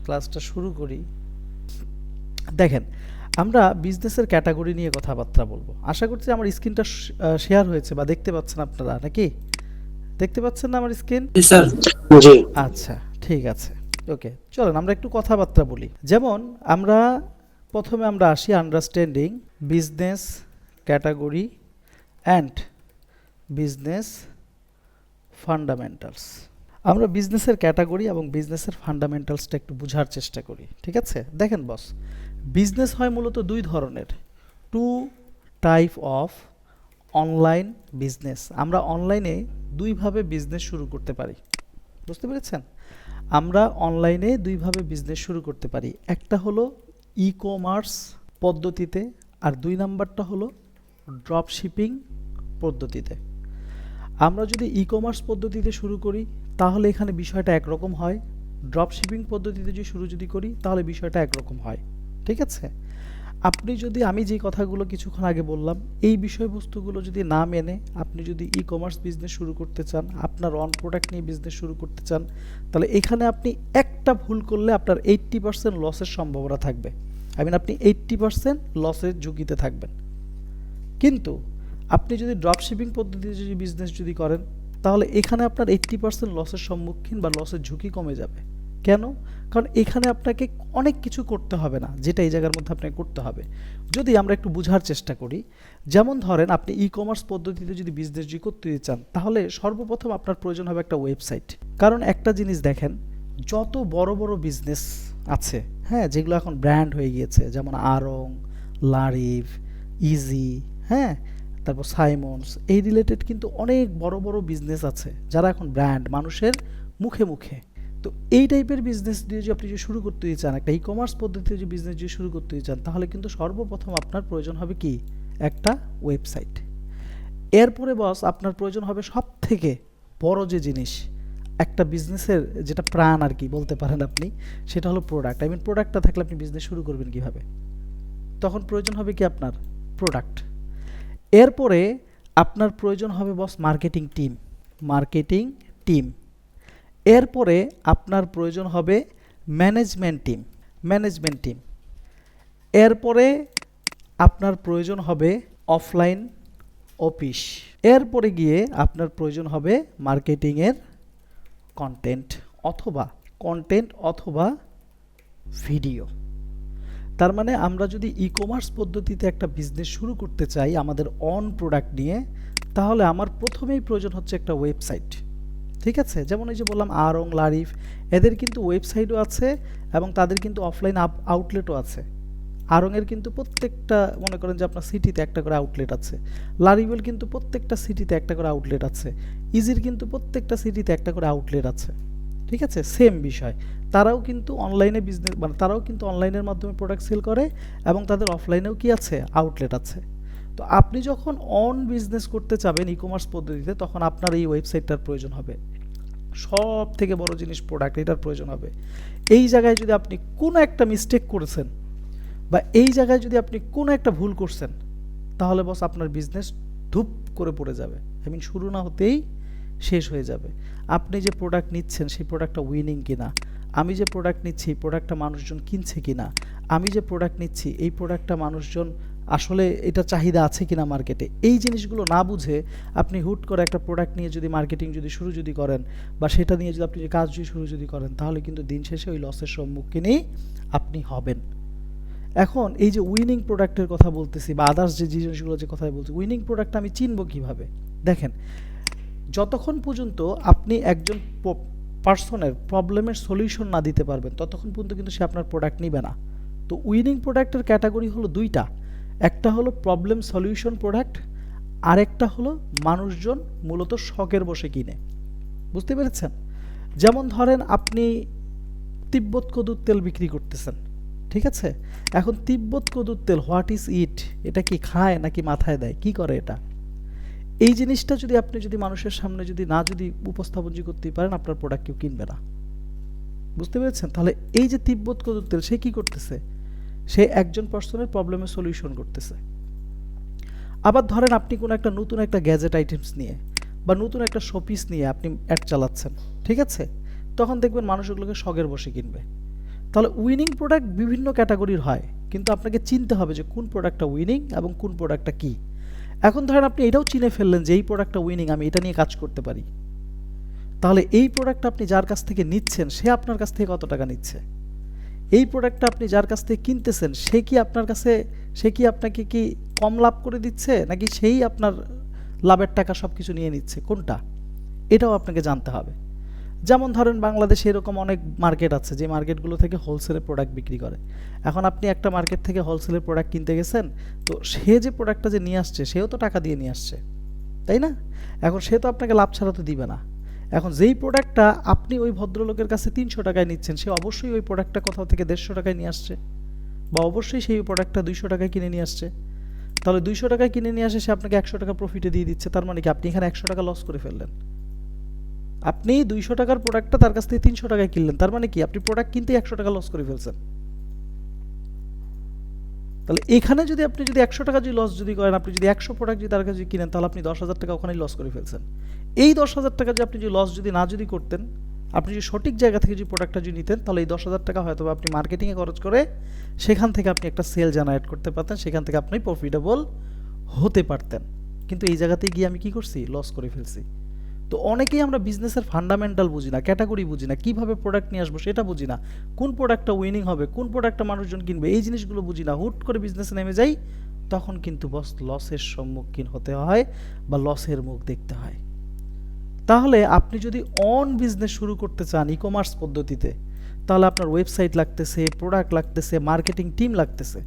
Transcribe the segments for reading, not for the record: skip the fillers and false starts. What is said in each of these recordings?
ক্লাসটা শুরু করি। দেখেন, আমরা বিজনেসের ক্যাটাগরি নিয়ে কথাবার্তা বলবো। আশা করছি আমার স্ক্রিনটা শেয়ার হয়েছে বা দেখতে পাচ্ছেন আপনারা, নাকি দেখতে পাচ্ছেন না আমার স্ক্রিন? জি স্যার। জি। আচ্ছা, ঠিক আছে। ওকে, চলেন আমরা একটু কথাবার্তা বলি। যেমন আমরা প্রথমে আমরা আসি understanding business category and business fundamentals. আমরা বিজনেসের ক্যাটাগরি এবং বিজনেসের ফান্ডামেন্টালসটা একটু বোঝার চেষ্টা করি, ঠিক আছে? দেখেন বস, বিজনেস হয় মূলত দুই ধরনের, two type of online business. আমরা অনলাইনে দুইভাবে বিজনেস শুরু করতে পারি, বুঝতে পেরেছেন? আমরা অনলাইনে দুইভাবে বিজনেস শুরু করতে পারি। একটা হলো ই কমার্স পদ্ধতিতে, আর দুই নাম্বারটা হলো ড্রপ শিপিং পদ্ধতিতে। আমরা যদি ই কমার্স পদ্ধতিতে শুরু করি তাহলে এখানে বিষয়টা একরকম হয়, ড্রপ শিপিং পদ্ধতিতে যদি শুরু করি তাহলে বিষয়টা একরকম হয়, ঠিক আছে? আপনি যদি, আমি যে কথাগুলো কিছুক্ষণ আগে বললাম, এই বিষয়বস্তুগুলো যদি না মেনে আপনি যদি ই কমার্স বিজনেস শুরু করতে চান, আপনার অন প্রোডাক্ট নিয়ে বিজনেস শুরু করতে চান, তাহলে এখানে আপনি একটা ভুল করলে আপনার 80% লসের সম্ভাবনা থাকবে। আপনি 80% লসের ঝুঁকিতে থাকবেন। কিন্তু আপনি যদি ড্রপ শিপিং পদ্ধতিতে যদি বিজনেস যদি করেন তাহলে এখানে আপনার 80% লসের সম্মুখীন বা লসের ঝুঁকি কমে যাবে। কেন? কারণ এখানে আপনাকে অনেক কিছু করতে হবে না, যেটা এই জায়গার মধ্যে আপনাকে করতে হবে। যদি আমরা একটু বোঝার চেষ্টা করি, যেমন ধরেন আপনি ই কমার্স পদ্ধতিতে যদি বিজনেস যদি করতে চান তাহলে সর্বপ্রথম আপনার প্রয়োজন হবে একটা ওয়েবসাইট। কারণ একটা জিনিস দেখেন, যত বড় বড় বিজনেস আছে, হ্যাঁ, যেগুলো এখন ব্র্যান্ড হয়ে গিয়েছে, যেমন আড়ং, লারিভ, ইজি, হ্যাঁ, তারপর সাইমন্স, এই রিলেটেড কিন্তু অনেক বড় বড় বিজনেস আছে যারা এখন ব্র্যান্ড মানুষের মুখে মুখে। তো এই টাইপের বিজনেস দিয়ে যদি আপনি যদি শুরু করতে চান, একটা ই কমার্স পদ্ধতিতে যদি বিজনেস যদি শুরু করতে চান, তাহলে কিন্তু সর্বপ্রথম আপনার প্রয়োজন হবে কি? একটা ওয়েবসাইট। এরপরে বস আপনার প্রয়োজন হবে সব থেকে বড় যে জিনিস, একটা বিজনেসের যেটা প্রাণ আর কি বলতে পারেন আপনি, সেটা হলো প্রোডাক্ট। প্রোডাক্টটা থাকলে আপনি বিজনেস শুরু করবেন কিভাবে? তখন প্রয়োজন হবে কি আপনার? প্রোডাক্ট। এরপরে আপনার প্রয়োজন হবে বস মার্কেটিং টিম, মার্কেটিং টিম। এরপরে আপনার প্রয়োজন হবে ম্যানেজমেন্ট টিম, ম্যানেজমেন্ট টিম। এরপরে আপনার প্রয়োজন হবে অফলাইন অফিস। এরপরে গিয়ে আপনার প্রয়োজন হবে মার্কেটিংয়ের কন্টেন্ট অথবা ভিডিও। তার মানে আমরা যদি ই কমার্স পদ্ধতিতে একটা বিজনেস শুরু করতে চাই আমাদের অন প্রোডাক্ট নিয়ে, তাহলে আমার প্রথমেই প্রয়োজন হচ্ছে একটা ওয়েবসাইট, ঠিক আছে? যেমন এই যে বললাম আড়ং, লারিফ, এদের কিন্তু ওয়েবসাইটও আছে এবং তাদের কিন্তু অফলাইন আউটলেটও আছে। আড়ংয়ের কিন্তু প্রত্যেকটা, মনে করেন যে আপনার সিটিতে একটা করে আউটলেট আছে। লারিভেল কিন্তু প্রত্যেকটা সিটিতে একটা করে আউটলেট আছে। ইজির কিন্তু প্রত্যেকটা সিটিতে একটা করে আউটলেট আছে, ঠিক আছে? সেম বিষয়, তারাও কিন্তু অনলাইনে বিজনেস, মানে তারাও কিন্তু অনলাইনের মাধ্যমে প্রোডাক্ট সেল করে এবং তাদের অফলাইনেও কি আছে? আউটলেট আছে। তো আপনি যখন অন বিজনেস করতে চাবেন ই কমার্স পদ্ধতিতে, তখন আপনার এই ওয়েবসাইটটার প্রয়োজন হবে। সব থেকে বড় জিনিস প্রোডাক্ট, এটার প্রয়োজন হবে। এই জায়গায় যদি আপনি কোনো একটা মিস্টেক করেছেন বা এই জায়গায় যদি আপনি কোনো একটা ভুল করছেন, তাহলে বস আপনার বিজনেস ধূপ করে পড়ে যাবে। শুরু না হতেই শেষ হয়ে যাবে। আপনি যে প্রোডাক্ট নিচ্ছেন সেই প্রোডাক্টটা উইনিং কিনা, আমি যে প্রোডাক্ট নিচ্ছি এই প্রোডাক্টটা মানুষজন কিনছে কিনা, আমি যে প্রোডাক্ট নিচ্ছি এই প্রোডাক্টটা মানুষজন আসলে এটা চাহিদা আছে কিনা মার্কেটে, এই জিনিসগুলো না বুঝে আপনি হুট করে একটা প্রোডাক্ট নিয়ে যদি মার্কেটিং যদি শুরু যদি করেন বা সেটা নিয়ে যদি আপনি কাজ শুরু যদি করেন, তাহলে কিন্তু দিন শেষে ওই লসের সম্মুখীনই আপনি হবেন। এখন এই যে উইনিং প্রোডাক্টের কথা বলতেছি বা আদার্স যে জিনিসগুলো যে কথা বলছি, উইনিং প্রোডাক্টটা আমি চিনবো কিভাবে? দেখেন, যতক্ষণ পর্যন্ত আপনি একজন পার্সনের প্রবলেমের সলিউশন না দিতে পারবেন ততক্ষণ পর্যন্ত কিন্তু সে আপনার প্রোডাক্ট নিবে না। তো উইনিং প্রোডাক্টের ক্যাটাগরি হলো দুইটা, একটা হলো প্রবলেম সলিউশন প্রোডাক্ট, আর একটা হলো মানুষজন মূলত শখের বসে কিনে। বুঝতে পেরেছেন? যেমন ধরেন আপনি তিব্বত কদুর তেল বিক্রি করতেছেন, ঠিক আছে? এখন তিব্বত কদুর তেল, হোয়াট ইজ ইট? এটা কি খায় নাকি মাথায় দেয়, কি করে এটা? এই জিনিসটা যদি আপনি যদি মানুষের সামনে যদি না যদি উপস্থাপন করতে পারেন, আপনার প্রোডাক্ট কেউ কিনবে না। বুঝতে পেরেছেন? তাহলে এই যে তিব্বত কদুর তেল, সে কি করতেছে? সে একজন পার্সনের প্রবলেমের সলিউশন করতেছে। আবার ধরেন আপনি কোনো একটা নতুন একটা গ্যাজেট আইটেমস নিয়ে বা নতুন একটা শোপিস নিয়ে আপনি অ্যাড চালাচ্ছেন, ঠিক আছে? তখন দেখবেন মানুষ ওগুলোকে শখের বসে কিনবে। তাহলে উইনিং প্রোডাক্ট বিভিন্ন ক্যাটাগরির হয়, কিন্তু আপনাকে চিনতে হবে যে কোন প্রোডাক্টটা উইনিং এবং কোন প্রোডাক্টটা কি। এখন ধরেন আপনি এটাও চিনে ফেললেন যে এই প্রোডাক্টটা উইনিং, আমি এটা নিয়ে কাজ করতে পারি। তাহলে এই প্রোডাক্টটা আপনি যার কাছ থেকে নিচ্ছেন সে আপনার কাছ থেকে কত টাকা নিচ্ছে, এই প্রোডাক্টটা আপনি যার কাছ থেকে কিনতেছেন সে কি আপনাকে কি কম লাভ করে দিচ্ছে, নাকি সেই আপনার লাভের টাকা সব কিছু নিয়ে নিচ্ছে, কোনটা, এটাও আপনাকে জানতে হবে। যেমন ধরেন বাংলাদেশে এরকম অনেক মার্কেট আছে যে মার্কেটগুলো থেকে হোলসেলে প্রোডাক্ট বিক্রি করে। এখন আপনি একটা মার্কেট থেকে হোলসেলের প্রোডাক্ট কিনতে গেছেন, তো সে যে প্রোডাক্টটা যে নিয়ে আসছে সেও তো টাকা দিয়ে নিয়ে আসছে, তাই না? এখন সে তো আপনাকে লাভ ছাড়া তো দিবে না। এখন যেই প্রোডাক্টটা আপনি ওই ভদ্রলোকের কাছে 300 টাকায় নিচ্ছেন, সে অবশ্যই ওই প্রোডাক্টটা কোথাও থেকে 150 টাকায় নিয়ে আসছে, বা অবশ্যই সেই প্রোডাক্টটা 200 টাকায় কিনে নিয়ে আসছে। তাহলে 200 টাকায় কিনে নিয়ে আসে সে আপনাকে 100 টাকা প্রফিটে দিয়ে দিচ্ছে, তার মানে কি আপনি এখানে 100 টাকা লস করে ফেললেন। আপনি 200 টাকার প্রোডাক্টটা তার কাছ থেকে 300 টাকায় কিনলেন, তার মানে কি আপনি প্রোডাক্ট কিনতে 100 টাকা লস করে ফেলছেন। তাহলে এখানে যদি আপনি 100 টাকা যদি লস যদি করেন, আপনি যদি 100 প্রোডাক্ট যদি তার কাছে কিনেন, তাহলে আপনি 10,000 টাকা ওখানেই লস করে ফেলছেন। এই 10,000 টাকা যদি আপনি যদি লস যদি করতেন, আপনি যদি সঠিক জায়গা থেকে যদি প্রোডাক্টটা যদি নিতেন, তাহলে এই 10,000 টাকা হয়তো আপনি মার্কেটিংয়ে খরচ করে সেখান থেকে আপনি একটা সেল জেনারেট করতে পারতেন, সেখান থেকে আপনি প্রফিটেবল হতে পারতেন। কিন্তু এই জায়গাতে গিয়ে আমি কি করছি, লস করে ফেলছি। তো অনেকেই আমরা বিজনেসের ফান্ডামেন্টাল বুঝি না, ক্যাটাগরি বুঝি না, কীভাবে প্রোডাক্ট নিয়ে আসবো সেটা বুঝি না, কোন প্রোডাক্টটা উইনিং হবে, কোন প্রোডাক্টটা মানুষজন কিনবে, এই জিনিসগুলো বুঝি না, হুট করে বিজনেসে নেমে যাই, তখন কিন্তু বস লসের সম্মুখীন হতে হয় বা লসের মুখ দেখতে হয়। তাহলে আপনি যদি অন বিজনেস শুরু করতে চান ই কমার্স পদ্ধতিতে, তাহলে আপনার ওয়েবসাইট লাগতেছে, প্রোডাক্ট লাগতেছে, মার্কেটিং টিম লাগতেছে।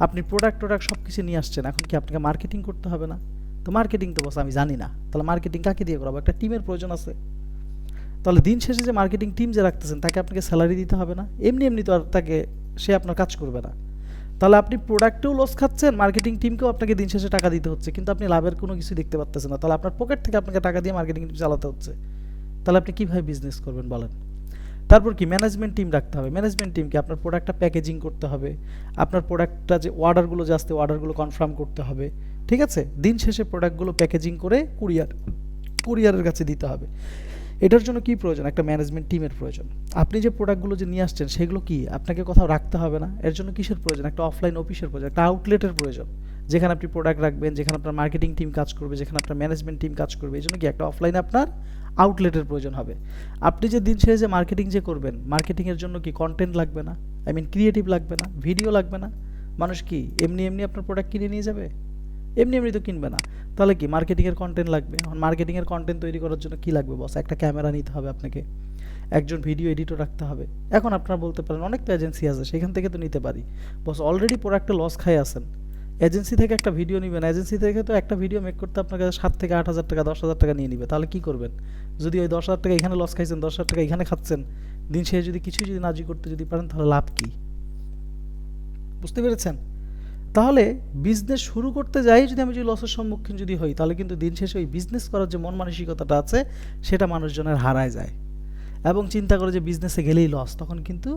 আপনি প্রোডাক্ট সব কিছু নিয়ে আসছেন, এখন কি আপনাকে মার্কেটিং করতে হবে না? তো মার্কেটিং তো বস আমি জানি না, তাহলে মার্কেটিং কাকে দিয়ে করাবো? একটা টিমের প্রয়োজন আছে। তাহলে দিন শেষে যে মার্কেটিং টিম যে রাখতেছেন তাকে আপনাকে স্যালারি দিতে হবে না? এমনি এমনি তো আর সে আপনার কাজ করবে না। তাহলে আপনি প্রোডাক্টেও লস খাচ্ছেন, মার্কেটিং টিমকেও আপনাকে দিন শেষে টাকা দিতে হচ্ছে, কিন্তু আপনি লাভের কোনো কিছু দেখতে পাচ্ছেন না। তাহলে আপনার পকেট থেকে আপনাকে টাকা দিয়ে মার্কেটিং টিম চালাতে হচ্ছে। তাহলে আপনি কীভাবে বিজনেস করবেন বলেন? তারপর কি ম্যানেজমেন্ট টিম রাখতে হবে। ম্যানেজমেন্ট টিমকে আপনার প্রোডাক্টটা প্যাকেজিং করতে হবে, আপনার প্রোডাক্টটা যে অর্ডারগুলো যে আসছে অর্ডারগুলো কনফার্ম করতে হবে, ঠিক আছে? দিন শেষে প্রোডাক্টগুলো প্যাকেজিং করে কুরিয়ারের কাছে দিতে হবে। এটার জন্য কি প্রয়োজন? একটা ম্যানেজমেন্ট টিমের প্রয়োজন। আপনি যে প্রোডাক্টগুলো যে নিয়ে আসছেন সেগুলো কি আপনাকে কোথাও রাখতে হবে না? এর জন্য কিসের প্রয়োজন? একটা অফলাইন অফিসের প্রয়োজন, একটা আউটলেটের প্রয়োজন, যেখানে আপনি প্রোডাক্ট রাখবেন, যেখানে আপনার মার্কেটিং টিম কাজ করবে, যেখানে আপনার ম্যানেজমেন্ট টিম কাজ করবে। এই জন্য কি একটা অফলাইনে আপনার আউটলেটের প্রয়োজন হবে। আপনি যে দিন শেষে যে মার্কেটিং যে করবেন, মার্কেটিংয়ের জন্য কি কন্টেন্ট লাগবে না? ক্রিয়েটিভ লাগবে না? ভিডিও লাগবে না? মানুষ কি এমনি এমনি আপনার প্রোডাক্ট কিনে নিয়ে যাবে? এমনি এমনি তো কিনবে না। তাহলে কি মার্কেটিংয়ের কন্টেন্ট লাগবে। এখন মার্কেটিংয়ের কন্টেন্ট তৈরি করার জন্য কি লাগবে বস? একটা ক্যামেরা নিতে হবে আপনাকে, একজন ভিডিও এডিটর রাখতে হবে। এখন আপনারা বলতে পারেন অনেক তো এজেন্সি আছে, সেখান থেকে তো নিতে পারি। বস অলরেডি প্রোডাক্টে লস খাই আছেন, এজেন্সি থেকে একটা ভিডিও নেবেন, এজেন্সি থেকে তো একটা ভিডিও মেক করতে আপনার কাছে 7 থেকে 8,000 টাকা 10,000 টাকা নিয়ে নিবে। তাহলে কি করবেন? যদি ওই 10,000 টাকা এখানে লস খাইছেন, 10,000 টাকা এখানে খাচ্ছেন, দিন শেষে যদি কিছুই যদি নাজি করতে যদি পারেন, তাহলে লাভ কি? বুঝতে পেরেছেন? তাহলে বিজনেস শুরু করতে যাই যদি আমি যদি লসের সম্মুখীন যদি হই, তাহলে কিন্তু দিন শেষে ওই বিজনেস করার যে মন মানসিকতাটা আছে সেটা মানুষজনের হারায় যায় এবং চিন্তা করে যে বিজনেসে গেলেই লস, তখন কিন্তু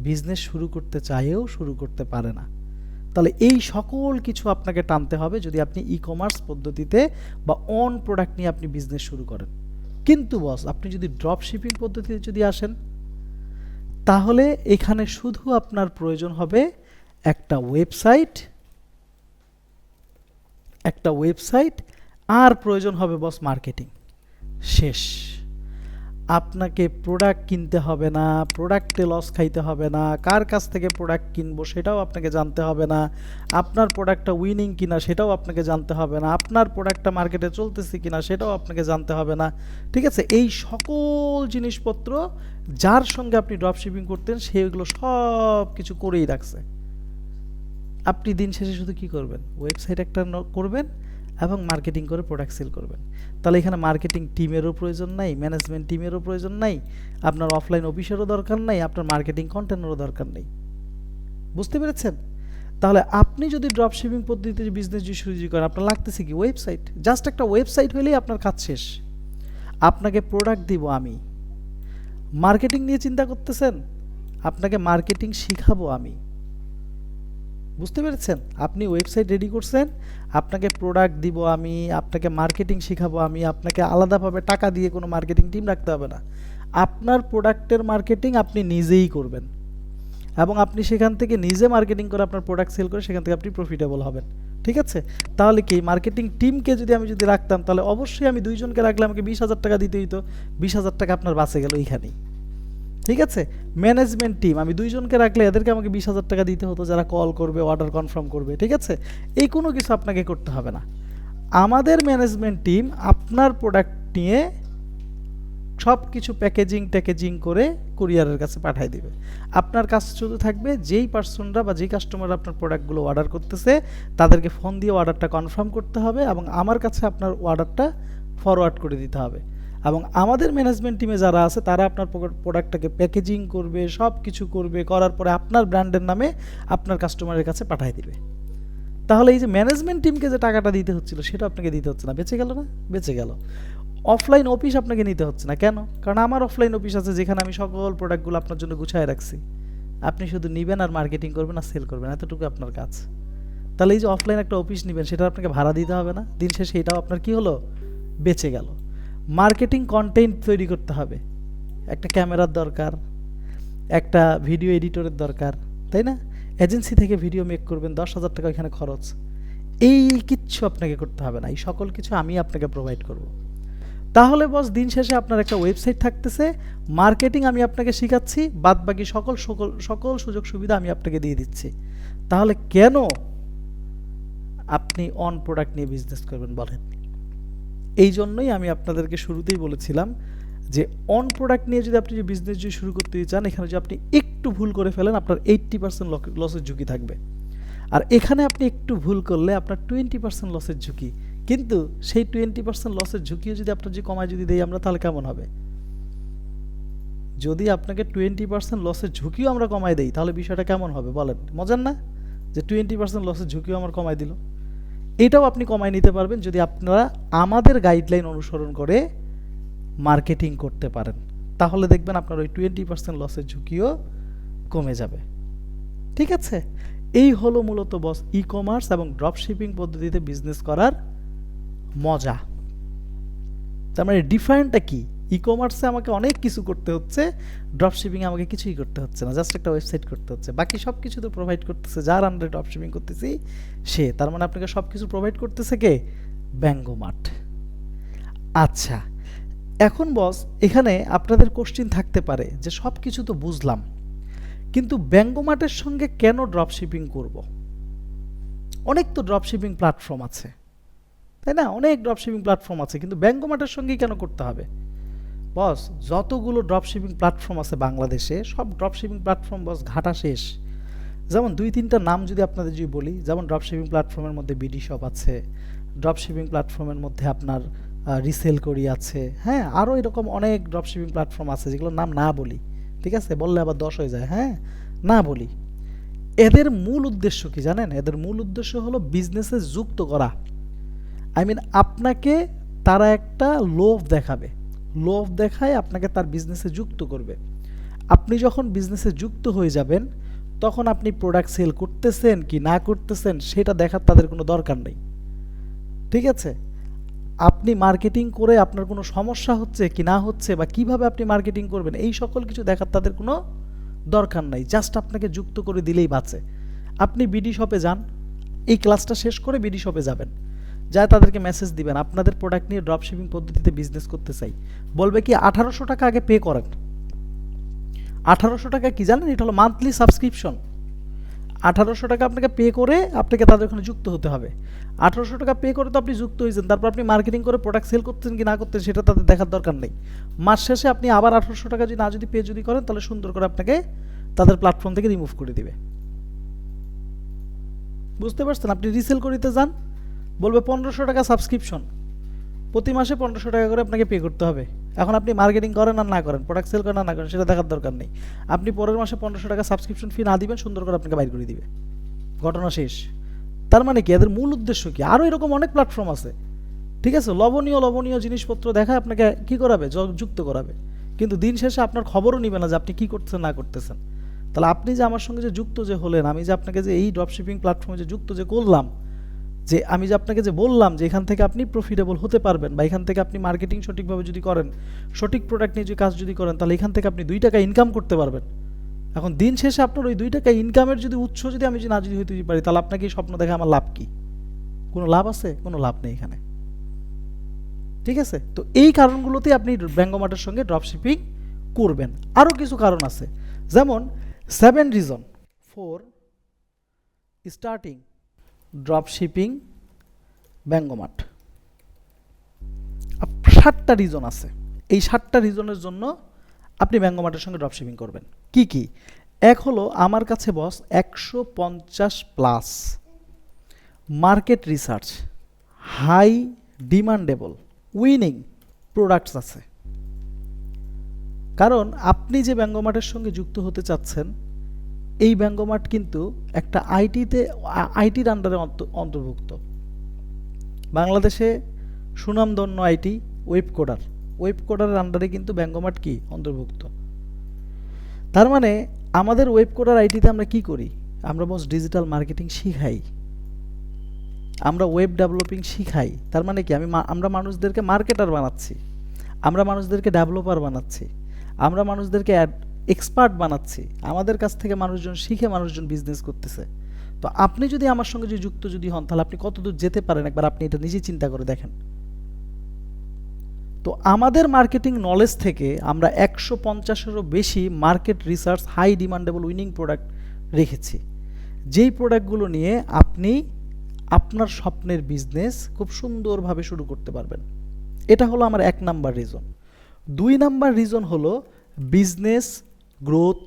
বিজনেস শুরু করতে চাইও শুরু করতে পারে না। তাহলে এই সকল কিছু আপনাকে টানতে হবে যদি আপনি ই কমার্স পদ্ধতিতে বা অন প্রোডাক্ট নিয়ে আপনি বিজনেস শুরু করেন। কিন্তু বস আপনি যদি ড্রপ শিপিং পদ্ধতিতে যদি আসেন, তাহলে এখানে শুধু আপনার প্রয়োজন হবে একটা ওয়েবসাইট আর প্রয়োজন হবে বস মার্কেটিং। শেষ। আপনাকে প্রোডাক্ট কিনতে হবে না, প্রোডাক্টে লস খাইতে হবে না, কার কাছ থেকে প্রোডাক্ট কিনবো সেটাও আপনাকে জানতে হবে না, আপনার প্রোডাক্টটা উইনিং কিনা সেটাও আপনাকে জানতে হবে না, আপনার প্রোডাক্টটা মার্কেটে চলতেছে কিনা সেটাও আপনাকে জানতে হবে না। ঠিক আছে? এই সকল জিনিসপত্র যার সঙ্গে আপনি ড্রপ শিপিং করতেন সেগুলো সব কিছু করেই রাখছে। আপনি দিন শেষে শুধু কি করবেন? ওয়েবসাইট একটা করবেন এবং মার্কেটিং করে প্রোডাক্ট সেল করবেন। তাহলে এখানে মার্কেটিং টিমেরও প্রয়োজন নাই, ম্যানেজমেন্ট টিমেরও প্রয়োজন নাই, আপনার অফলাইন অফিসেরও দরকার নাই, আপনার মার্কেটিং কন্টেন্টেরও দরকার নেই। বুঝতে পেরেছেন? তাহলে আপনি যদি ড্রপ শিপিং পদ্ধতিতে বিজনেস যদি শুরু করেন, আপনার লাগতেছে কি? ওয়েবসাইট। জাস্ট একটা ওয়েবসাইট হলেই আপনার কাজ শেষ। আপনাকে প্রোডাক্ট দিব আমি। মার্কেটিং নিয়ে চিন্তা করতেছেন? আপনাকে মার্কেটিং শিখাবো আমি। বুঝতে পেরেছেন? আপনি ওয়েবসাইট রেডি করছেন, আপনাকে প্রোডাক্ট দিব আমি, আপনাকে মার্কেটিং শিখাবো আমি, আপনাকে আলাদাভাবে টাকা দিয়ে কোনো মার্কেটিং টিম রাখতে হবে না। আপনার প্রোডাক্টের মার্কেটিং আপনি নিজেই করবেন। এবং আপনি সেখান থেকে নিজে মার্কেটিং করে আপনার প্রোডাক্ট সেল করে সেখান থেকে আপনি প্রফিটেবল হবেন। ঠিক আছে, তাহলে কি মার্কেটিং টিমকে আমি যদি রাখতাম তাহলে অবশ্যই আমি 2 জনকে রাখলে আমাকে 20,000 টাকা দিতে হইতো, 20,000 টাকা আপনার বাঁচে গেল এইখানেই। ঠিক আছে, ম্যানেজমেন্ট টিম আমি 2 জনকে রাখলে এদেরকে আমাকে 20,000 টাকা দিতে হতো যারা কল করবে, অর্ডার কনফার্ম করবে। ঠিক আছে, এই কোনো কিছু আপনাকে করতে হবে না। আমাদের ম্যানেজমেন্ট টিম আপনার প্রোডাক্ট নিয়ে সব কিছু প্যাকেজিং করে কুরিয়ারের কাছে পাঠিয়ে দিবে। আপনার কাজ শুধু থাকবে যেই পার্সনরা বা যেই কাস্টমার আপনার প্রোডাক্টগুলো অর্ডার করতেছে তাদেরকে ফোন দিয়ে অর্ডারটা কনফার্ম করতে হবে এবং আমার কাছে আপনার অর্ডারটা ফরওয়ার্ড করে দিতে হবে। এবং আমাদের ম্যানেজমেন্ট টিমে যারা আছে তারা আপনার প্রোডাক্টটাকে প্যাকেজিং করবে, সব কিছু করবে, করার পরে আপনার ব্র্যান্ডের নামে আপনার কাস্টমারের কাছে পাঠিয়ে দিবে। তাহলে এই যে ম্যানেজমেন্ট টিমকে যে টাকাটা দিতে হচ্ছিল সেটা আপনাকে দিতে হচ্ছে না, বেঁচে গেল না? বেঁচে গেল। অফলাইন অফিস আপনাকে নিতে হচ্ছে না, কেন? কারণ আমার অফলাইন অফিস আছে যেখানে আমি সকল প্রোডাক্টগুলো আপনার জন্য গুছায় রাখছি। আপনি শুধু নেবেন আর মার্কেটিং করবেন আর সেল করবেন, এতটুকু আপনার কাজ। তাহলে এই যে অফলাইন একটা অফিস নেবেন সেটা আপনাকে ভাড়া দিতে হবে না, দিন শেষে এটাও আপনার কি হলো? বেঁচে গেল। মার্কেটিং কন্টেন্ট তৈরি করতে হবে, একটা ক্যামেরার দরকার, একটা ভিডিও এডিটরের দরকার, তাই না? এজেন্সি থেকে ভিডিও মেক করবেন, 10,000 টাকা এখানে খরচ। এই কিচ্ছু আপনাকে করতে হবে না, এই সকল কিছু আমি আপনাকে প্রোভাইড করব। তাহলে বস দিন শেষে আপনার একটা ওয়েবসাইট থাকতেছে, মার্কেটিং আমি আপনাকে শেখাচ্ছি, বাদ বাকি সকল সুযোগ সুবিধা আমি আপনাকে দিয়ে দিচ্ছি। তাহলে কেন আপনি অন প্রোডাক্ট নিয়ে বিজনেস করবেন বলেন? এই জন্যই আমি আপনাদেরকে শুরুতেই বলেছিলাম যে অন প্রোডাক্ট নিয়ে যদি আপনি বিজনেস যদি শুরু করতে চান, এখানে যদি আপনি একটু ভুল করে ফেলেন আপনার 80% লসের ঝুঁকি থাকবে। আর এখানে আপনি একটু ভুল করলে আপনার 20% লসের ঝুঁকি। কিন্তু সেই 20% লসের ঝুঁকিও যদি আপনার যে কমায় যদি দেই আমরা, তাহলে কেমন হবে? যদি আপনাকে 20% লসের ঝুঁকিও আমরা কমায় দেই তাহলে বিষয়টা কেমন হবে বলেন? মজার না? যে 20% লসের ঝুঁকিও আমার কমায় দিল। এটাও আপনি কমায় নিতে পারবেন যদি আপনারা আমাদের গাইডলাইন অনুসরণ করে মার্কেটিং করতে পারেন। তাহলে দেখবেন আপনার ওই 20% লসের ঝুঁকিও কমে যাবে। ঠিক আছে, এই হলো মূলত বস ই কমার্স এবং ড্রপ শিপিং পদ্ধতিতে বিজনেস করার মজা। তার মানে ডিফারেন্টটা কি? ই কমার্সে আমাকে অনেক কিছু করতে হচ্ছে, ড্রপ শিপিংয়ে আমাকে কিছুই করতে হচ্ছে না, জাস্ট একটা ওয়েবসাইট করতে হচ্ছে। বাকি সব কিছু তো প্রোভাইড করতেছে যার আন্ডারে ড্রপ শিপিং করতেছি সে। তার মানে আপনাকে সব কিছু প্রোভাইড করতেছে কে? ব্যঙ্গমার্ট। আচ্ছা, এখন বস এখানে আপনাদের কোশ্চিন থাকতে পারে যে সব কিছু তো বুঝলাম, কিন্তু ব্যঙ্গমার্টের সঙ্গে কেন ড্রপ শিপিং করব? অনেক তো ড্রপ শিপিং প্ল্যাটফর্ম আছে, তাই না? অনেক ড্রপ শিপিং প্ল্যাটফর্ম আছে, কিন্তু ব্যঙ্গমার্টের সঙ্গেই কেন করতে হবে? বস যতগুলো ড্রপ শিপিং প্ল্যাটফর্ম আছে বাংলাদেশে, সব ড্রপ শিপিং প্ল্যাটফর্ম বস ঘাটা শেষ। যেমন 2-3টা নাম যদি আপনাদের যদি বলি, যেমন ড্রপ শিপিং প্ল্যাটফর্মের মধ্যে বিডি শপ আছে, ড্রপ শিপিং প্ল্যাটফর্মের মধ্যে আপনার রিসেল করি আছে, হ্যাঁ, আরও এরকম অনেক ড্রপ শিপিং প্ল্যাটফর্ম আছে যেগুলোর নাম না বলি, ঠিক আছে? বললে আবার 10 হয়ে যায়, হ্যাঁ, না বলি। এদের মূল উদ্দেশ্য কি জানেন? এদের মূল উদ্দেশ্য হলো বিজনেসে যুক্ত করা। আপনাকে তারা একটা লোভ দেখাবে, লোভ দেখায় আপনাকে তার বিজনেসে যুক্ত করবে। আপনি যখন বিজনেসে যুক্ত হয়ে যাবেন তখন আপনি প্রোডাক্ট সেল করতেছেন কি না করতেছেন সেটা দেখার তাদের কোনো দরকার নেই। ঠিক আছে, আপনি মার্কেটিং করে আপনার কোনো সমস্যা হচ্ছে কি না হচ্ছে বা কিভাবে আপনি মার্কেটিং করবেন এই সকল কিছু দেখার তাদের কোনো দরকার নাই, জাস্ট আপনাকে যুক্ত করে দিলেই বাঁচে। আপনি বিডি শপে যান, এই ক্লাসটা শেষ করে বিডি শপে যাবেন, যায় তাদেরকে মেসেজ দিবেন আপনাদের প্রোডাক্ট নিয়ে ড্রপ শিপিং পদ্ধতিতে বিজনেস করতে চাই। বলবে কি 1800 টাকা আগে পে করেন। 1800 টাকা কি জানেন? এটা হলো মান্থলি সাবস্ক্রিপশন। 1800 টাকা আপনাকে পে করে আপনাকে তাদের ওখানে যুক্ত হতে হবে। 1800 টাকা পে করে তো আপনি যুক্ত হয়েছেন, তারপর আপনি মার্কেটিং করে প্রোডাক্ট সেল করতেন কি না করতেন সেটা তাদের দেখার দরকার নেই। মাস শেষে আপনি আবার 1800 টাকা যদি পে করেন তাহলে সুন্দর করে আপনাকে তাদের প্ল্যাটফর্ম থেকে রিমুভ করে দিবে। বুঝতে পারছেন? আপনি রিসেল করিতে যান, বলবে 1500 টাকা সাবস্ক্রিপশন, প্রতি মাসে 1500 টাকা করে আপনাকে পে করতে হবে। এখন আপনি মার্কেটিং করেন আর না করেন, প্রোডাক্ট সেল করেন আর না করেন সেটা দেখার দরকার নেই। আপনি পরের মাসে 1500 টাকা সাবস্ক্রিপশন ফি না দিবেন, সুন্দর করে আপনাকে বাইর করে দিবে, ঘটনা শেষ। তার মানে কি? এদের মূল উদ্দেশ্য কি? আরও এরকম অনেক প্ল্যাটফর্ম আছে, ঠিক আছে? লবণীয় জিনিসপত্র দেখায় আপনাকে কি করাবে? যুক্ত করাবে, কিন্তু দিন শেষে আপনার খবরও নিবে না যে আপনি কি করতেছেন না করতেছেন। তাহলে আপনি যে আমার সঙ্গে যে যুক্ত যে হলেন, আমি যে আপনাকে যে এই ড্রপশিপিং প্ল্যাটফর্মে যে যুক্ত যে করলাম, যে আমি যে আপনাকে যে বললাম যে এখান থেকে আপনি প্রফিটেবল হতে পারবেন বা এখান থেকে আপনি মার্কেটিং সঠিকভাবে যদি করেন, সঠিক প্রোডাক্ট নিয়ে যদি কাজ যদি করেন, তাহলে এখান থেকে আপনি 2 টাকা ইনকাম করতে পারবেন। এখন দিন শেষে আপনার ওই 2 টাকা ইনকামের যদি উৎস যদি আমি না যদি হইতে পারি, তাহলে আপনাকে এই স্বপ্ন দেখে আমার লাভ কি? কোনো লাভ আছে? কোনো লাভ নেই এখানে। ঠিক আছে? তো এই কারণগুলোতে আপনি ব্যঙ্গমাটের সঙ্গে ড্রপশিপিং করবেন। আরও কিছু কারণ আছে, যেমন 7 রিজন ফর স্টার্টিং ড্রপশিপিং ব্যঙ্গমাট। 7টা রিজন আছে। এই 7টা রিজনের জন্য আপনি ব্যঙ্গমাটের সঙ্গে ড্রপশিপিং করবেন। কি কি? এক হলো, আমার কাছে boss 150+ market research, high demandable, winning products আছে। কারণ আপনি যে ব্যঙ্গমাটের সঙ্গে যুক্ত হতে চাচ্ছেন, এই ব্যঙ্গমাট কিন্তু একটা আইটির আন্ডারে অন্তর্ভুক্ত। বাংলাদেশে সুনামধন্য আইটি ওয়েব কোডারের আন্ডারে কিন্তু ব্যঙ্গমাট কি অন্তর্ভুক্ত। তার মানে আমাদের ওয়েব কোডার আইটিতে আমরা কি করি? আমরা বস ডিজিটাল মার্কেটিং শিখাই, আমরা ওয়েব ডেভেলপিং শিখাই। তার মানে কি আমরা মানুষদেরকে মার্কেটার বানাচ্ছি, আমরা মানুষদেরকে ডেভেলপার বানাচ্ছি, আমরা মানুষদেরকে এক্সপার্ট বানাচ্ছি। আমাদের কাছ থেকে মানুষজন শিখে মানুষজন বিজনেস করতেছে। তো আপনি যদি আমার সঙ্গে যুক্ত যদি হন, তাহলে আপনি কতদূর যেতে পারেন একবার আপনি এটা নিজে চিন্তা করে দেখেন। তো আমাদের মার্কেটিং নলেজ থেকে আমরা 150-এরও বেশি market research high demandable winning product রেখেছি, যেই প্রোডাক্টগুলো নিয়ে আপনি আপনার স্বপ্নের বিজনেস খুব সুন্দরভাবে শুরু করতে পারবেন। এটা হলো আমার 1 নাম্বার রিজন। 2 নাম্বার রিজন হলো বিজনেস গ্রোথ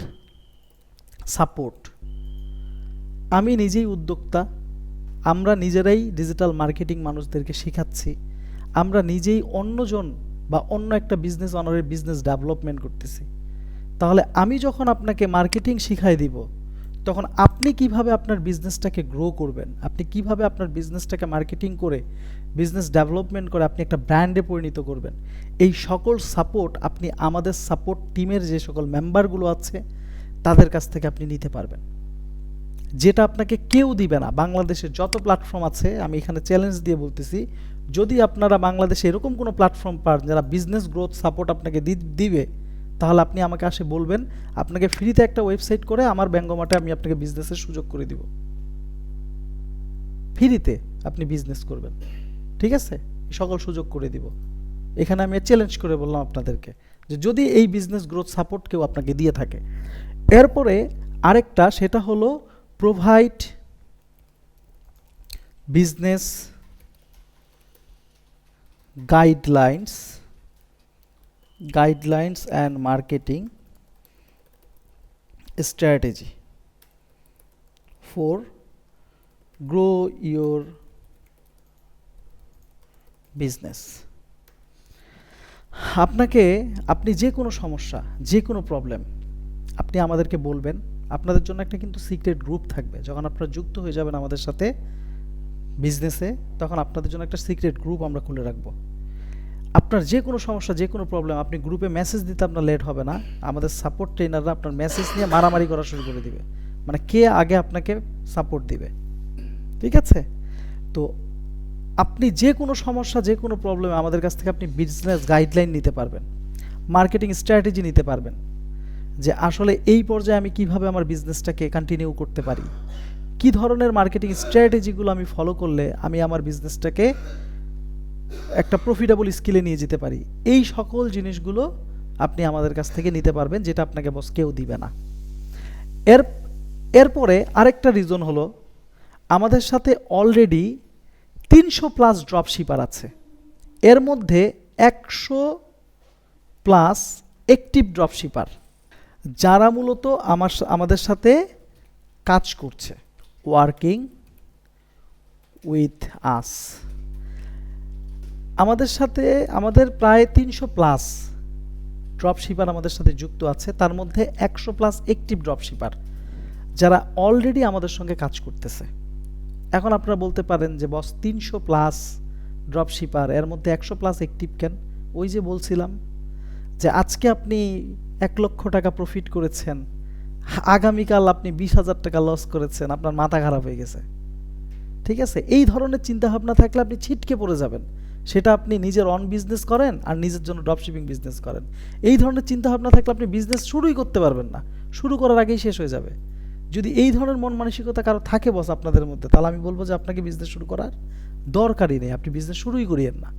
সাপোর্ট। আমি নিজেই উদ্যোক্তা, আমরা নিজেরাই ডিজিটাল মার্কেটিং মানুষদেরকে শেখাচ্ছি, আমরা নিজেই অন্যজন বা অন্য একটা বিজনেস অনারের বিজনেস ডেভেলপমেন্ট করতেছি। তাহলে আমি যখন আপনাকে মার্কেটিং শিখাই দিব, তখন আপনি কিভাবে আপনার বিজনেসটাকে গ্রো করবেন, আপনি কিভাবে আপনার বিজনেসটাকে মার্কেটিং করে বিজনেস ডেভেলপমেন্ট করে আপনি একটা ব্র্যান্ডে পরিণত করবেন, এই সকল সাপোর্ট আপনি আমাদের সাপোর্ট টিমের যে সকল মেম্বারগুলো আছে তাদের কাছ থেকে আপনি নিতে পারবেন, যেটা আপনাকে কেউ দিবে না। বাংলাদেশের যত প্ল্যাটফর্ম আছে, আমি এখানে চ্যালেঞ্জ দিয়ে বলতেছি, যদি আপনারা বাংলাদেশে এরকম কোনো প্ল্যাটফর্ম পান যারা বিজনেস গ্রোথ সাপোর্ট আপনাকে দিবে, তাহলে আপনি আমাকে আসে বলবেন, আপনাকে ফ্রিতে একটা ওয়েবসাইট করে আমার ব্যঙ্গমাটে আমি আপনাকে বিজনেসের সুযোগ করে দিব, ফ্রিতে আপনি বিজনেস করবেন। ঠিক আছে? সকল সুযোগ করে দিব। এখানে আমি চ্যালেঞ্জ করে বললাম আপনাদেরকে যে যদি এই বিজনেস গ্রোথ সাপোর্ট কেউ আপনাকে দিয়ে থাকে। এরপরে আরেকটা, সেটা হলো provide business guidelines and marketing strategy for grow your business. আপনি যে কোনো সমস্যা, যে কোনো প্রবলেম আপনি আমাদেরকে বলবেন। আপনাদের জন্য একটা কিন্তু সিক্রেট গ্রুপ থাকবে। যখন আপনারা যুক্ত হয়ে যাবেন আমাদের সাথে বিজনেসে, তখন আপনাদের জন্য একটা সিক্রেট গ্রুপ আমরা খুলে রাখবো। আপনার যে কোনো সমস্যা, যে কোনো প্রবলেম, আপনি গ্রুপে মেসেজ দিতে আপনার লেট হবে না। আমাদের সাপোর্ট ট্রেনাররা আপনার মেসেজ নিয়ে মারামারি করা শুরু করে দিবে, মানে কে আগে আপনাকে সাপোর্ট দিবে। ঠিক আছে? তো আপনি যে কোনো সমস্যা, যে কোনো প্রবলেম আমাদের কাছ থেকে আপনি বিজনেস গাইডলাইন নিতে পারবেন, মার্কেটিং স্ট্র্যাটেজি নিতে পারবেন, যে আসলে এই পর্যায়ে আমি কিভাবে আমার বিজনেসটাকে কন্টিনিউ করতে পারি, কি ধরনের মার্কেটিং স্ট্র্যাটেজিগুলো আমি ফলো করলে আমি আমার বিজনেসটাকে একটা প্রফিটেবল স্কিলে নিয়ে যেতে পারি। এই সকল জিনিসগুলো আপনি আমাদের কাছ থেকে নিতে পারবেন, যেটা আপনাকে বস কেউ দিবে না। এরপরে আরেকটা রিজন হলো, আমাদের সাথে অলরেডি 300+ ড্রপশিপার আছে, এর মধ্যে 100+ অ্যাক্টিভ ড্রপশিপার, যারা মূলত আমাদের সাথে কাজ করছে, ওয়ার্কিং উইথ আস। আমাদের সাথে আমাদের প্রায় 300+ ড্রপশিপার আমাদের সাথে যুক্ত আছে, তার মধ্যে 100+ অ্যাক্টিভ ড্রপশিপার যারা অলরেডি আমাদের সঙ্গে কাজ করতেছে। এখন আপনারা বলতে পারেন যে বস 300+ ড্রপশিপার, এর মধ্যে 100+ অ্যাক্টিভ কেন? ওই যে বলছিলাম যে আজকে আপনি 1 লক্ষ টাকা প্রফিট করেছেন, আগামীকাল আপনি 20,000 টাকা লস করেছেন, আপনার মাথা খারাপ হয়ে গেছে। ঠিক আছে? এই ধরনের চিন্তাভাবনা থাকলে আপনি ছিটকে পড়ে যাবেন। সেটা আপনি নিজের অন বিজনেস করেন আর নিজের জন্য ড্রপশিপিং বিজনেস করেন। এই ধরনের চিন্তাভাবনা থাকলে আপনি বিজনেস শুরুই করতে পারবেন না, শুরু করার আগেই শেষ হয়ে যাবে। যদি এই ধরনের মন মানসিকতা কারো থাকে বস আপনাদের মধ্যে, তাহলে আমি বলবো যে আপনাকে বিজনেস শুরু করার দরকারই নেই, আপনি বিজনেস শুরুই করিয়েন না।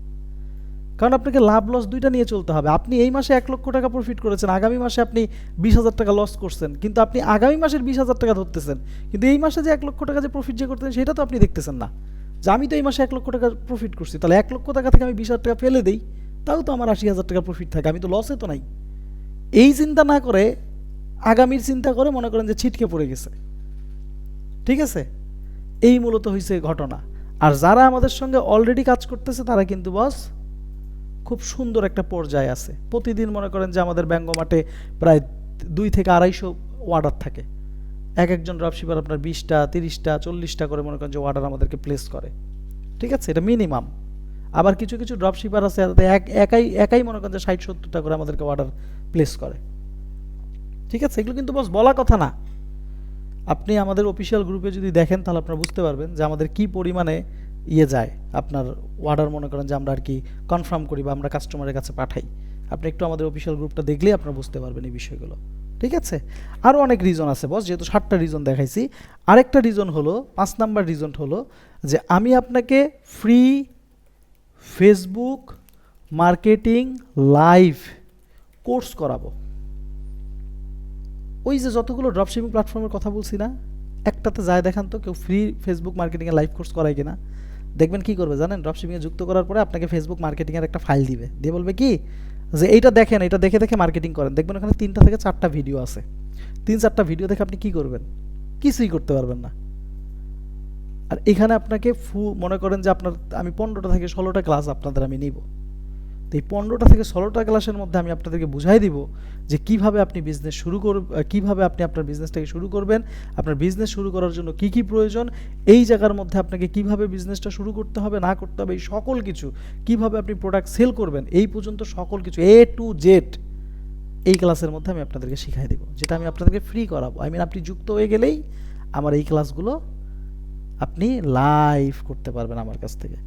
কারণ আপনাকে লাভ লস দুইটা নিয়ে চলতে হবে। আপনি এই মাসে 1 লক্ষ টাকা প্রফিট করেছেন, আগামী মাসে আপনি 20,000 টাকা লস করছেন, কিন্তু আপনি আগামী মাসের 20,000 টাকা ধরতেছেন, কিন্তু এই মাসে যে 1 লক্ষ টাকা যে প্রফিট যে করতেছেন সেটা তো আপনি দেখতেছেন না। যে আমি তো এই মাসে 1 লক্ষ টাকা প্রফিট করছি, তাহলে 1 লক্ষ টাকা থেকে আমি 20,000 টাকা ফেলে দিই, তাও তো আমার 80,000 টাকা প্রফিট থাকে, আমি তো লসে তো নাই। এই চিন্তা না করে আগামীর চিন্তা করে মনে করেন যে ছিটকে পড়ে গেছে। ঠিক আছে, এই মূলত হয়েছে ঘটনা। আর যারা আমাদের সঙ্গে অলরেডি কাজ করতেছে তারা কিন্তু বস খুব সুন্দর একটা পর্যায়ে আছে। প্রতিদিন মনে করেন যে আমাদের ব্যঙ্গমাটে প্রায় 2 থেকে 250 অর্ডার থাকে। একজন ড্রপশিপার আপনার 20টা 30টা 40টা করে মনে করেন যে অর্ডার আমাদেরকে প্লেস করে। ঠিক আছে, এটা মিনিমাম। আবার কিছু কিছু ড্রপশিপার আছে একাই মনে করেন যে 60-70টা করে আমাদেরকে অর্ডার প্লেস করে। ঠিক আছে, এগুলো কিন্তু বস বলা কথা না। আপনি আমাদের অফিসিয়াল গ্রুপে যদি দেখেন তাহলে আপনারা বুঝতে পারবেন যে আমাদের কি পরিমাণে যায় আপনার অর্ডার মনে করেন যে আমরা আর কি কনফার্ম করি বা আমরা কাস্টমারের কাছে পাঠাই। আপনি একটু আমাদের অফিসিয়াল গ্রুপটা দেখলেই আপনারা বুঝতে পারবেন এই বিষয়গুলো। ঠিক আছে, আরও অনেক রিজন আছে বস, যেহেতু 7টা রিজন দেখাইছি। আরেকটা রিজন হলো, 5 নাম্বার রিজন হলো যে আমি আপনাকে free Facebook marketing live course করাবো। ওই যে যতগুলো ড্রপশিপিং প্ল্যাটফর্মের কথা বলছি না, একটাতে যায় দেখান তো কেউ ফ্রি ফেসবুক মার্কেটিংয়ের লাইভ কোর্স করায় কিনা। দেখবেন কি করবে জানেন, ড্রপশিপিংয়ে যুক্ত করার পরে আপনাকে ফেসবুক মার্কেটিংয়ের একটা ফাইল দিবে, দিয়ে বলবে কি যে এইটা দেখেন, এটা দেখে দেখে মার্কেটিং করেন। দেখবেন ওখানে 3টা থেকে 4টা ভিডিও আছে। 3-4টা ভিডিও দেখে আপনি কি করবেন? কিছুই করতে পারবেন না। আর এখানে আপনাকে মনে করেন যে আপনার আমি 15টা থেকে 16টা ক্লাস আপনাদের আমি নিব। তো এই 15টা থেকে 16টা ক্লাসের মধ্যে আমি আপনাদেরকে বুঝাই দিব যে কিভাবে আপনি বিজনেস শুরু কিভাবে আপনি আপনার বিজনেসটাকে শুরু করবেন, আপনার বিজনেস শুরু করার জন্য কি কি প্রয়োজন, এই জায়গার মধ্যে আপনাকে কিভাবে বিজনেসটা শুরু করতে হবে না করতে হবে, এই সকল কিছু কিভাবে আপনি প্রোডাক্ট সেল করবেন, এই পর্যন্ত সকল কিছু A to Z এই ক্লাসের মধ্যে আমি আপনাদেরকে শিখাই দেব, যেটা আমি আপনাদেরকে ফ্রি করাবো। আপনি যুক্ত হয়ে গেলেই আমার এই ক্লাসগুলো আপনি লাইভ করতে পারবেন আমার কাছ থেকে।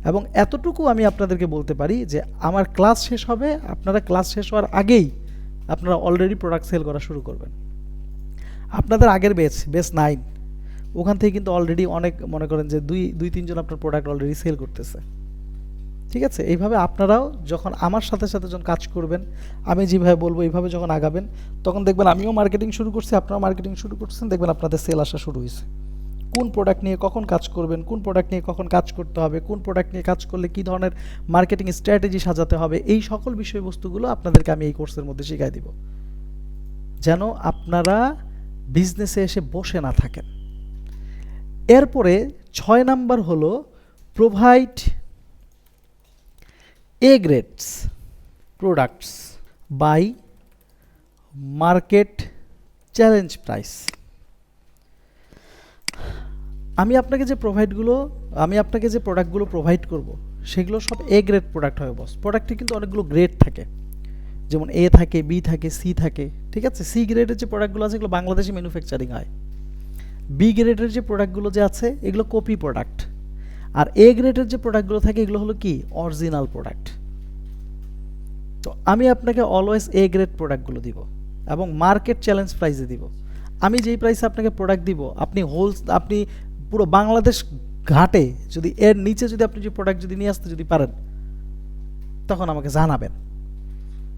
এবং এতটুকু আমি আপনাদেরকে বলতে পারি যে আমার ক্লাস শেষ হবে, আপনারা ক্লাস শেষ হওয়ার আগেই আপনারা অলরেডি প্রোডাক্ট সেল করা শুরু করবেন। আপনাদের আগের বেস 9 ওখান থেকে কিন্তু অলরেডি অনেক মনে করেন যে 2-3 জন আপনার প্রোডাক্ট অলরেডি সেল করতেছে। ঠিক আছে, এইভাবে আপনারাও যখন আমার সাথে সাথে যখন কাজ করবেন, আমি যেভাবে বলবো এইভাবে যখন আগাবেন, তখন দেখবেন আমিও মার্কেটিং শুরু করছি, আপনারাও মার্কেটিং শুরু করছেন, দেখবেন আপনাদের সেল আসা শুরু হয়েছে। কোন প্রোডাক্ট নিয়ে কখন কাজ করবেন, কোন প্রোডাক্ট নিয়ে কখন কাজ করতে হবে, কোন প্রোডাক্ট নিয়ে কাজ করলে কী ধরনের মার্কেটিং স্ট্র্যাটেজি সাজাতে হবে, এই সকল বিষয়বস্তুগুলো আপনাদেরকে আমি এই কোর্সের মধ্যে শিখাই দিব, যেন আপনারা বিজনেসে এসে বসে না থাকেন। এরপরে 6 নাম্বার হলো provide A grades products by market challenge price। আমি আপনাকে যে প্রোডাক্টগুলো প্রোভাইড করব সেগুলো সব A গ্রেড প্রোডাক্ট হয় বস। প্রোডাক্টে কিন্তু অনেকগুলো গ্রেড থাকে, যেমন A থাকে, B থাকে, C থাকে। ঠিক আছে, C গ্রেডের যে প্রোডাক্টগুলো আছে এগুলো বাংলাদেশে ম্যানুফ্যাকচারিং হয়। B গ্রেডের যে প্রোডাক্টগুলো যে আছে এগুলো কপি প্রোডাক্ট। আর A গ্রেডের যে প্রোডাক্টগুলো থাকে এগুলো হলো কি অরিজিনাল প্রোডাক্ট। তো আমি আপনাকে অলওয়েজ A গ্রেড প্রোডাক্টগুলো দিব এবং মার্কেট চ্যালেঞ্জ প্রাইসে দিব। আমি যেই প্রাইসে আপনাকে প্রোডাক্ট দিব, আপনি পুরো বাংলাদেশ ঘাটে যদি এর নিচে যদি আপনি যে প্রোডাক্ট যদি নিয়ে আসতে যদি পারেন তখন আমাকে জানাবেন,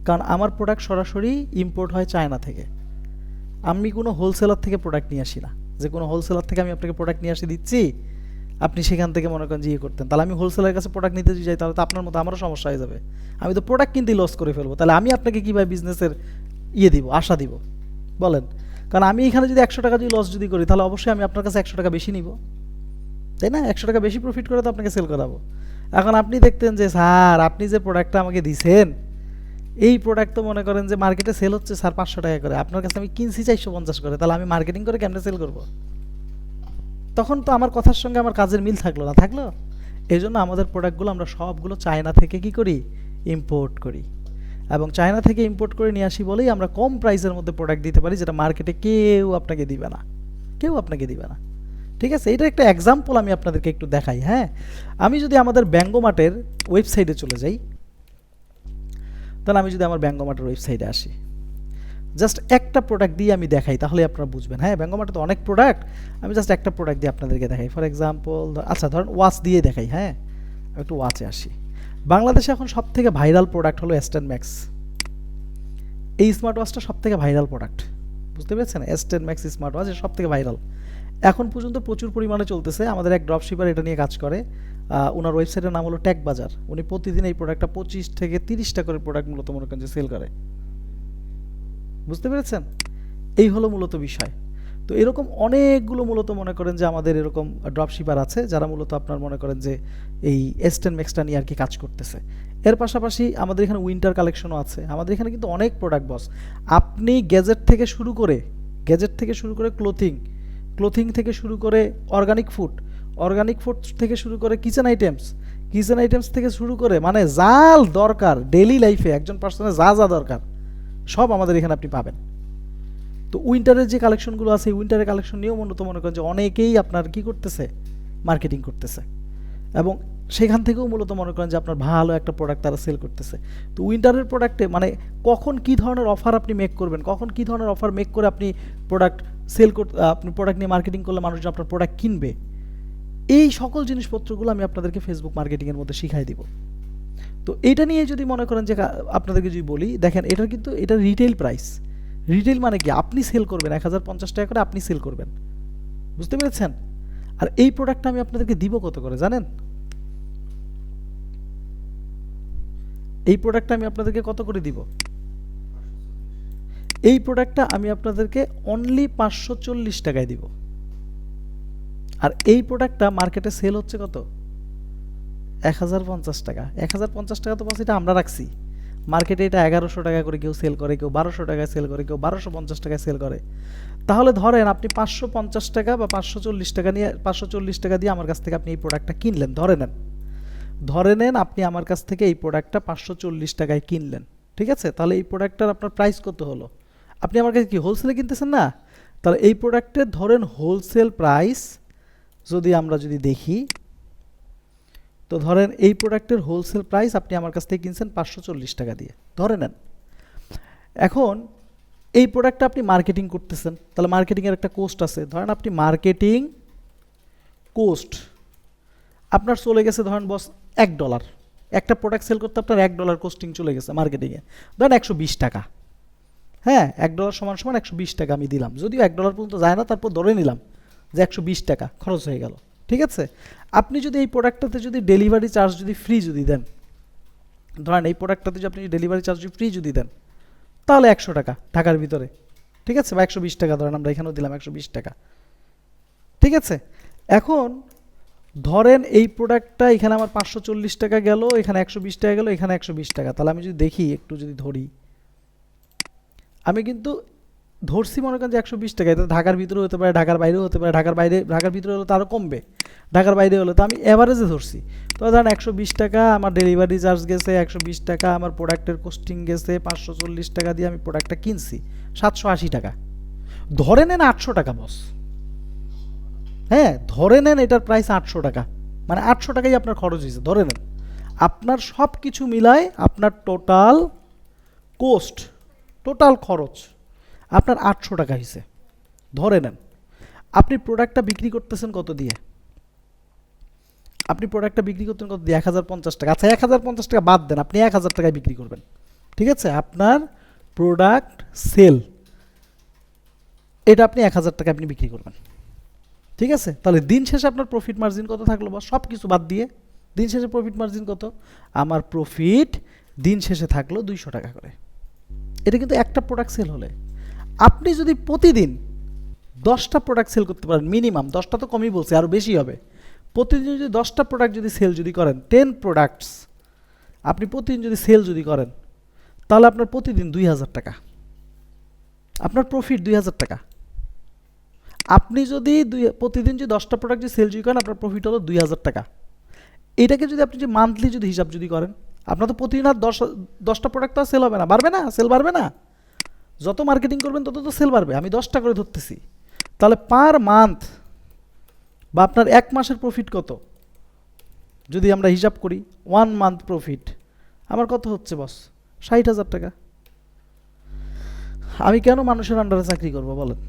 কারণ আমার প্রোডাক্ট সরাসরি ইম্পোর্ট হয় চায়না থেকে। আমি কোনো হোলসেলার থেকে প্রোডাক্ট নিয়ে আসি না, যে কোনো হোলসেলার থেকে আমি আপনাকে প্রোডাক্ট নিয়ে আসি দিচ্ছি, আপনি সেখান থেকে মনে করেন যে করতেন, তাহলে আমি হোলসেলারের কাছে প্রোডাক্ট নিতে যদি যাই তাহলে তো আপনার মতো আমারও সমস্যা হয়ে যাবে। আমি তো প্রোডাক্ট কিনতেই লস করে ফেলবো, তাহলে আমি আপনাকে কীভাবে বিজনেসের দিব, আশা দিব বলেন? কারণ আমি এখানে যদি 100 টাকা যদি লস যদি করি তাহলে অবশ্যই আমি আপনার কাছে 100 টাকা বেশি নিব, তাই না? 100 টাকা বেশি প্রফিট করে তো আপনাকে সেল করাবো। এখন আপনি দেখতেন যে স্যার আপনি যে প্রোডাক্টটা আমাকে দিছেন এই প্রোডাক্ট তো মনে করেন যে মার্কেটে সেল হচ্ছে স্যার 500 টাকা করে, আপনার কাছে আমি কিনছি 450 করে, তাহলে আমি মার্কেটিং করে কেমনে সেল করব? তখন তো আমার কথার সঙ্গে আমার কাজের মিল থাকলো না, থাকলো? এই জন্য আমাদের প্রোডাক্টগুলো আমরা সবগুলো চায়না থেকে কি করি, ইম্পোর্ট করি। এবং চায়না থেকে ইম্পোর্ট করে নিয়ে আসি বলেই আমরা কম প্রাইসের মধ্যে প্রোডাক্ট দিতে পারি, যেটা মার্কেটে কেউ আপনাকে দিবে না, কেউ আপনাকে দিবে না। ঠিক আছে, এটা একটা এক্সাম্পল আমি আপনাদেরকে একটু দেখাই। হ্যাঁ, আমি যদি আমাদের ব্যাঙ্গোমার্টের ওয়েবসাইটে চলে যাই, তাহলে আমি যদি আমার ব্যাঙ্গোমার্টের ওয়েবসাইটে আসি, জাস্ট একটা প্রোডাক্ট দিয়ে আমি দেখাই, তাহলে আপনারা বুঝবেন। হ্যাঁ, ব্যাঙ্গোমার্টে তো অনেক প্রোডাক্ট, আমি জাস্ট একটা প্রোডাক্ট দিয়ে আপনাদেরকে দেখাই। ফর এক্সাম্পল, আচ্ছা ধরেন ওয়াচ দিয়ে দেখাই। হ্যাঁ, আমি একটু ওয়াচে আসি। বাংলাদেশে এখন সব থেকে ভাইরাল প্রোডাক্ট হলো এস10 ম্যাক্স। এই স্মার্ট ওয়াচটা সব থেকে ভাইরাল প্রোডাক্ট, বুঝতে পেরেছেন? এস10 ম্যাক্স স্মার্ট ওয়াচ সব থেকে ভাইরাল, এখন পর্যন্ত প্রচুর পরিমাণে চলতেছে। আমাদের এক ড্রপশিপার এটা নিয়ে কাজ করে, ওনার ওয়েবসাইটের নাম হলো টেক বাজার। উনি প্রতিদিন এই প্রোডাক্টটা 25 থেকে 30টা করে প্রোডাক্ট মূলত মনে করেন যে সেল করে, বুঝতে পেরেছেন? এই হলো মূলত বিষয়। তো এরকম অনেকগুলো মূলত মনে করেন যে আমাদের এরকম ড্রপশিপার আছে যারা মূলত আপনার মনে করেন যে এই এস10 ম্যাক্সটা নিয়ে আর কি কাজ করতেছে। এর পাশাপাশি আমাদের এখানে উইন্টার কালেকশনও আছে। আমাদের এখানে কিন্তু অনেক প্রোডাক্ট বস, আপনি গ্যাজেট থেকে শুরু করে ক্লোথিং থেকে শুরু করে অর্গানিক ফুড থেকে শুরু করে কিচেন আইটেমস থেকে শুরু করে মানে যা দরকার ডেইলি লাইফে একজন পার্সনের যা যা দরকার সব আমাদের এখানে আপনি পাবেন। তো উইন্টারের যে কালেকশনগুলো আছে, উইন্টারের কালেকশন নিয়েও মূলত মনে করেন যে অনেকেই আপনার কি করতেছে, মার্কেটিং করতেছে, এবং সেখান থেকেও মূলত মনে করেন যে আপনার ভালো একটা প্রোডাক্ট তারা সেল করতেছে। তো উইন্টারের প্রোডাক্টে মানে কখন কি ধরনের অফার আপনি মেক করবেন, কখন কি ধরনের অফার মেক করে আপনি প্রোডাক্ট সেল করতে, আপনি প্রোডাক্ট নিয়ে মার্কেটিং করলে মানুষজন আপনার প্রোডাক্ট কিনবে, এই সকল জিনিসপত্রগুলো আমি আপনাদেরকে ফেসবুক মার্কেটিংয়ের মধ্যে শিখাই দিব। তো এইটা নিয়ে যদি মনে করেন যে আপনাদেরকে যদি বলি, দেখেন এটার কিন্তু এটা রিটেল প্রাইস। রিটেল মানে কি, আপনি সেল করবেন 1050 টাকা করে, আপনি সেল করবেন, বুঝতে পেরেছেন? আর এই প্রোডাক্টটা আমি আপনাদেরকে দিব কত করে জানেন? এই প্রোডাক্টটা আমি আপনাদেরকে কত করে দিব? এই প্রোডাক্টটা আমি আপনাদেরকে অনলি 540 টাকায় দিব। আর এই প্রোডাক্টটা মার্কেটে সেল হচ্ছে কত? 1050 টাকা। 1050 টাকা তো বাস এটা আমরা রাখছি, মার্কেটে এটা 1100 টাকা করে কেউ সেল করে, কেউ 1200 টাকায় সেল করে, কেউ 1250 টাকায় সেল করে। তাহলে ধরেন আপনি 550 টাকা বা 540 টাকা দিয়ে আমার কাছ থেকে আপনি এই প্রোডাক্টটা কিনলেন, ধরে নেন আপনি আমার কাছ থেকে এই প্রোডাক্টটা 540 টাকায় কিনলেন, ঠিক আছে? তাহলে এই প্রোডাক্টটার আপনার প্রাইস কত হলো? আপনি আমার কাছে কি হোলসেলে কিনতেছেন না? তাহলে এই প্রোডাক্টের ধরেন হোলসেল প্রাইস আমরা যদি দেখি, তো ধরেন এই প্রোডাক্টের হোলসেল প্রাইস আপনি আমার কাছ থেকে কিনছেন 540 টাকা দিয়ে, ধরে নেন। এখন এই প্রোডাক্টটা আপনি মার্কেটিং করতেছেন, তাহলে মার্কেটিংয়ের একটা কোস্ট আছে। ধরেন আপনি মার্কেটিং কোস্ট আপনার চলে গেছে ধরেন বস $1, একটা প্রোডাক্ট সেল করতে আপনার $1 কোস্টিং চলে গেছে মার্কেটিংয়ে, ধরেন 120 টাকা। হ্যাঁ, $1 সমান সমান 120 টাকা আমি দিলাম, যদিও $1 পর্যন্ত যায় না, তারপর ধরে নিলাম যে 120 টাকা খরচ হয়ে গেল, ঠিক আছে? আপনি যদি এই প্রোডাক্টটাতে যদি ডেলিভারি চার্জ যদি ফ্রি যদি দেন, ধরেন এই প্রোডাক্টটাতে যদি আপনি ডেলিভারি চার্জ ফ্রি যদি দেন, তাহলে 100 টাকা ঢাকার ভিতরে, ঠিক আছে? বা 120 টাকা ধরেন, আমরা এখানেও দিলাম 120 টাকা, ঠিক আছে? এখন ধরেন এই প্রোডাক্টটা এখানে আমার 540 টাকা গেল, এখানে 120 টাকা গেল, এখানে 120 টাকা। তাহলে আমি যদি দেখি একটু যদি ধরি, আমি কিন্তু ধরছি মনে করেন যে 120 টাকা, এটা ঢাকার ভিতরে হতে পারে, ঢাকার বাইরেও হতে পারে, ঢাকার ভিতরে হলে তো আরও কমবে, ঢাকার বাইরে হলে তো আমি এভারেজে ধরছি। তো ধরেন 120 টাকা আমার ডেলিভারি চার্জ গেছে, 120 টাকা আমার প্রোডাক্টের কস্টিং গেছে, 540 টাকা দিয়ে আমি প্রোডাক্টটা কিনছি 780 টাকা। ধরে নেন 800 টাকা বস, হ্যাঁ ধরে নেন এটার প্রাইস 800 টাকা, মানে 800 টাকাই আপনার খরচ হয়েছে। ধরে নেন আপনার সব কিছু মিলায় আপনার টোটাল কোস্ট, টোটাল খরচ আপনার 800 টাকা হয়েছে। ধরে নেন আপনি প্রোডাক্টটা বিক্রি করতেছেন কত দিয়ে? আপনি প্রোডাক্টটা বিক্রি করতেন কত দিয়ে? 1050 টাকা। আচ্ছা 1050 টাকা বাদ দেন, আপনি 1000 টাকায় বিক্রি করবেন, ঠিক আছে? আপনার প্রোডাক্ট সেল এটা আপনি 1000 টাকা আপনি বিক্রি করবেন, ঠিক আছে? তাহলে দিন শেষে আপনার প্রফিট মার্জিন কত থাকলো? বা সব কিছু বাদ দিয়ে দিন শেষে প্রফিট মার্জিন কত? আমার প্রফিট দিন শেষে থাকলো 200 টাকা করে। এটা কিন্তু একটা প্রোডাক্ট সেল হলে। আপনি যদি প্রতিদিন 10টা প্রোডাক্ট সেল করতে পারেন, মিনিমাম 10টা তো কমই বলছে, আরও বেশি হবে। প্রতিদিন যদি 10টা প্রোডাক্ট যদি সেল যদি করেন, 10 প্রোডাক্টস আপনি প্রতিদিন যদি সেল যদি করেন, তাহলে আপনার প্রতিদিন 2000 টাকা, আপনার প্রফিট 2000 টাকা। আপনি যদি প্রতিদিন যদি 10টা প্রোডাক্ট যদি সেল যদি করেন, আপনার প্রফিট হলো 2000 টাকা। এটাকে যদি আপনি যে মান্থলি যদি হিসাব যদি করেন, আপনার তো প্রতিদিন আর 10টা প্রোডাক্ট তো সেল হবে না, বাড়বে না, সেল বাড়বে না। যত মার্কেটিং করবেন তত তো সেল বাড়বে, আমি 10টা করে ধরতেছি। তাহলে পার মান্থ বা আপনার 1 মাসের প্রফিট কত, যদি আমরা হিসাব করি 1 মান্থ প্রফিট আমার কত হচ্ছে বস, 60,000 টাকা। আমি কেন মানুষের আন্ডারে চাকরি করব বলেন?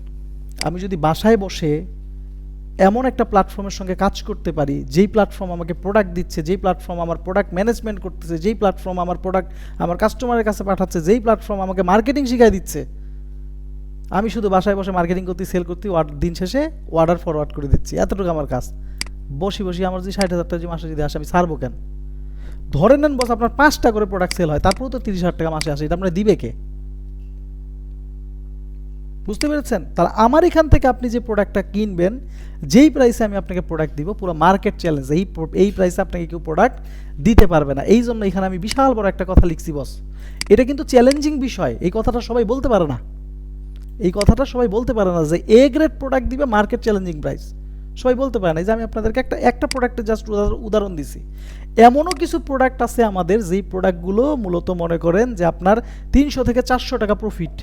আমি যদি বাসায় বসে এমন একটা প্ল্যাটফর্মের সঙ্গে কাজ করতে পারি, যেই প্ল্যাটফর্ম আমাকে প্রোডাক্ট দিচ্ছে, যেই প্ল্যাটফর্ম আমার প্রোডাক্ট ম্যানেজমেন্ট করতেছে, যেই প্ল্যাটফর্ম আমার প্রোডাক্ট আমার কাস্টমারের কাছে পাঠাচ্ছে, যেই প্ল্যাটফর্ম আমাকে মার্কেটিং শিখাই দিচ্ছে, আমি শুধু বাসায় বসে মার্কেটিং করতে, সেল করতে, দিন শেষে অর্ডার ফরওয়ার্ড করে দিচ্ছি, এতটুকু আমার কাজ। বসি বসি আমার যদি 60,000 টাকা মাসে যদি আসে, আমি ছাড়বো কেন? ধরে নেন বস আপনার 5টা করে প্রোডাক্ট সেল হয়, তারপরেও তো 30,000 টাকা মাসে আসে, এটা আপনার দিবে কে? বুঝতে পেরেছেন? তাহলে আমার এখান থেকে আপনি যে প্রোডাক্টটা কিনবেন, যেই প্রাইসে আমি আপনাকে প্রোডাক্ট দিব, পুরো মার্কেট চ্যালেঞ্জ, এই প্রাইসে আপনাকে কেউ প্রোডাক্ট দিতে পারবে না। এই জন্য এখানে আমি বিশাল বড় একটা কথা লিখছি বস। এটা কিন্তু চ্যালেঞ্জিং বিষয়, এই কথাটা সবাই বলতে পারে না। এই কথাটা সবাই বলতে পারে না যে এ গ্রেড প্রোডাক্ট দিবে মার্কেট চ্যালেঞ্জিং প্রাইস, সবাই বলতে পারে না। এই যে আমি আপনাদেরকে একটা প্রোডাক্টের জাস্ট উদাহরণ দিছি। এমনও কিছু প্রোডাক্ট আছে আমাদের, যেই প্রোডাক্টগুলো মূলত মনে করেন যে আপনার 300 থেকে 400 টাকা প্রফিট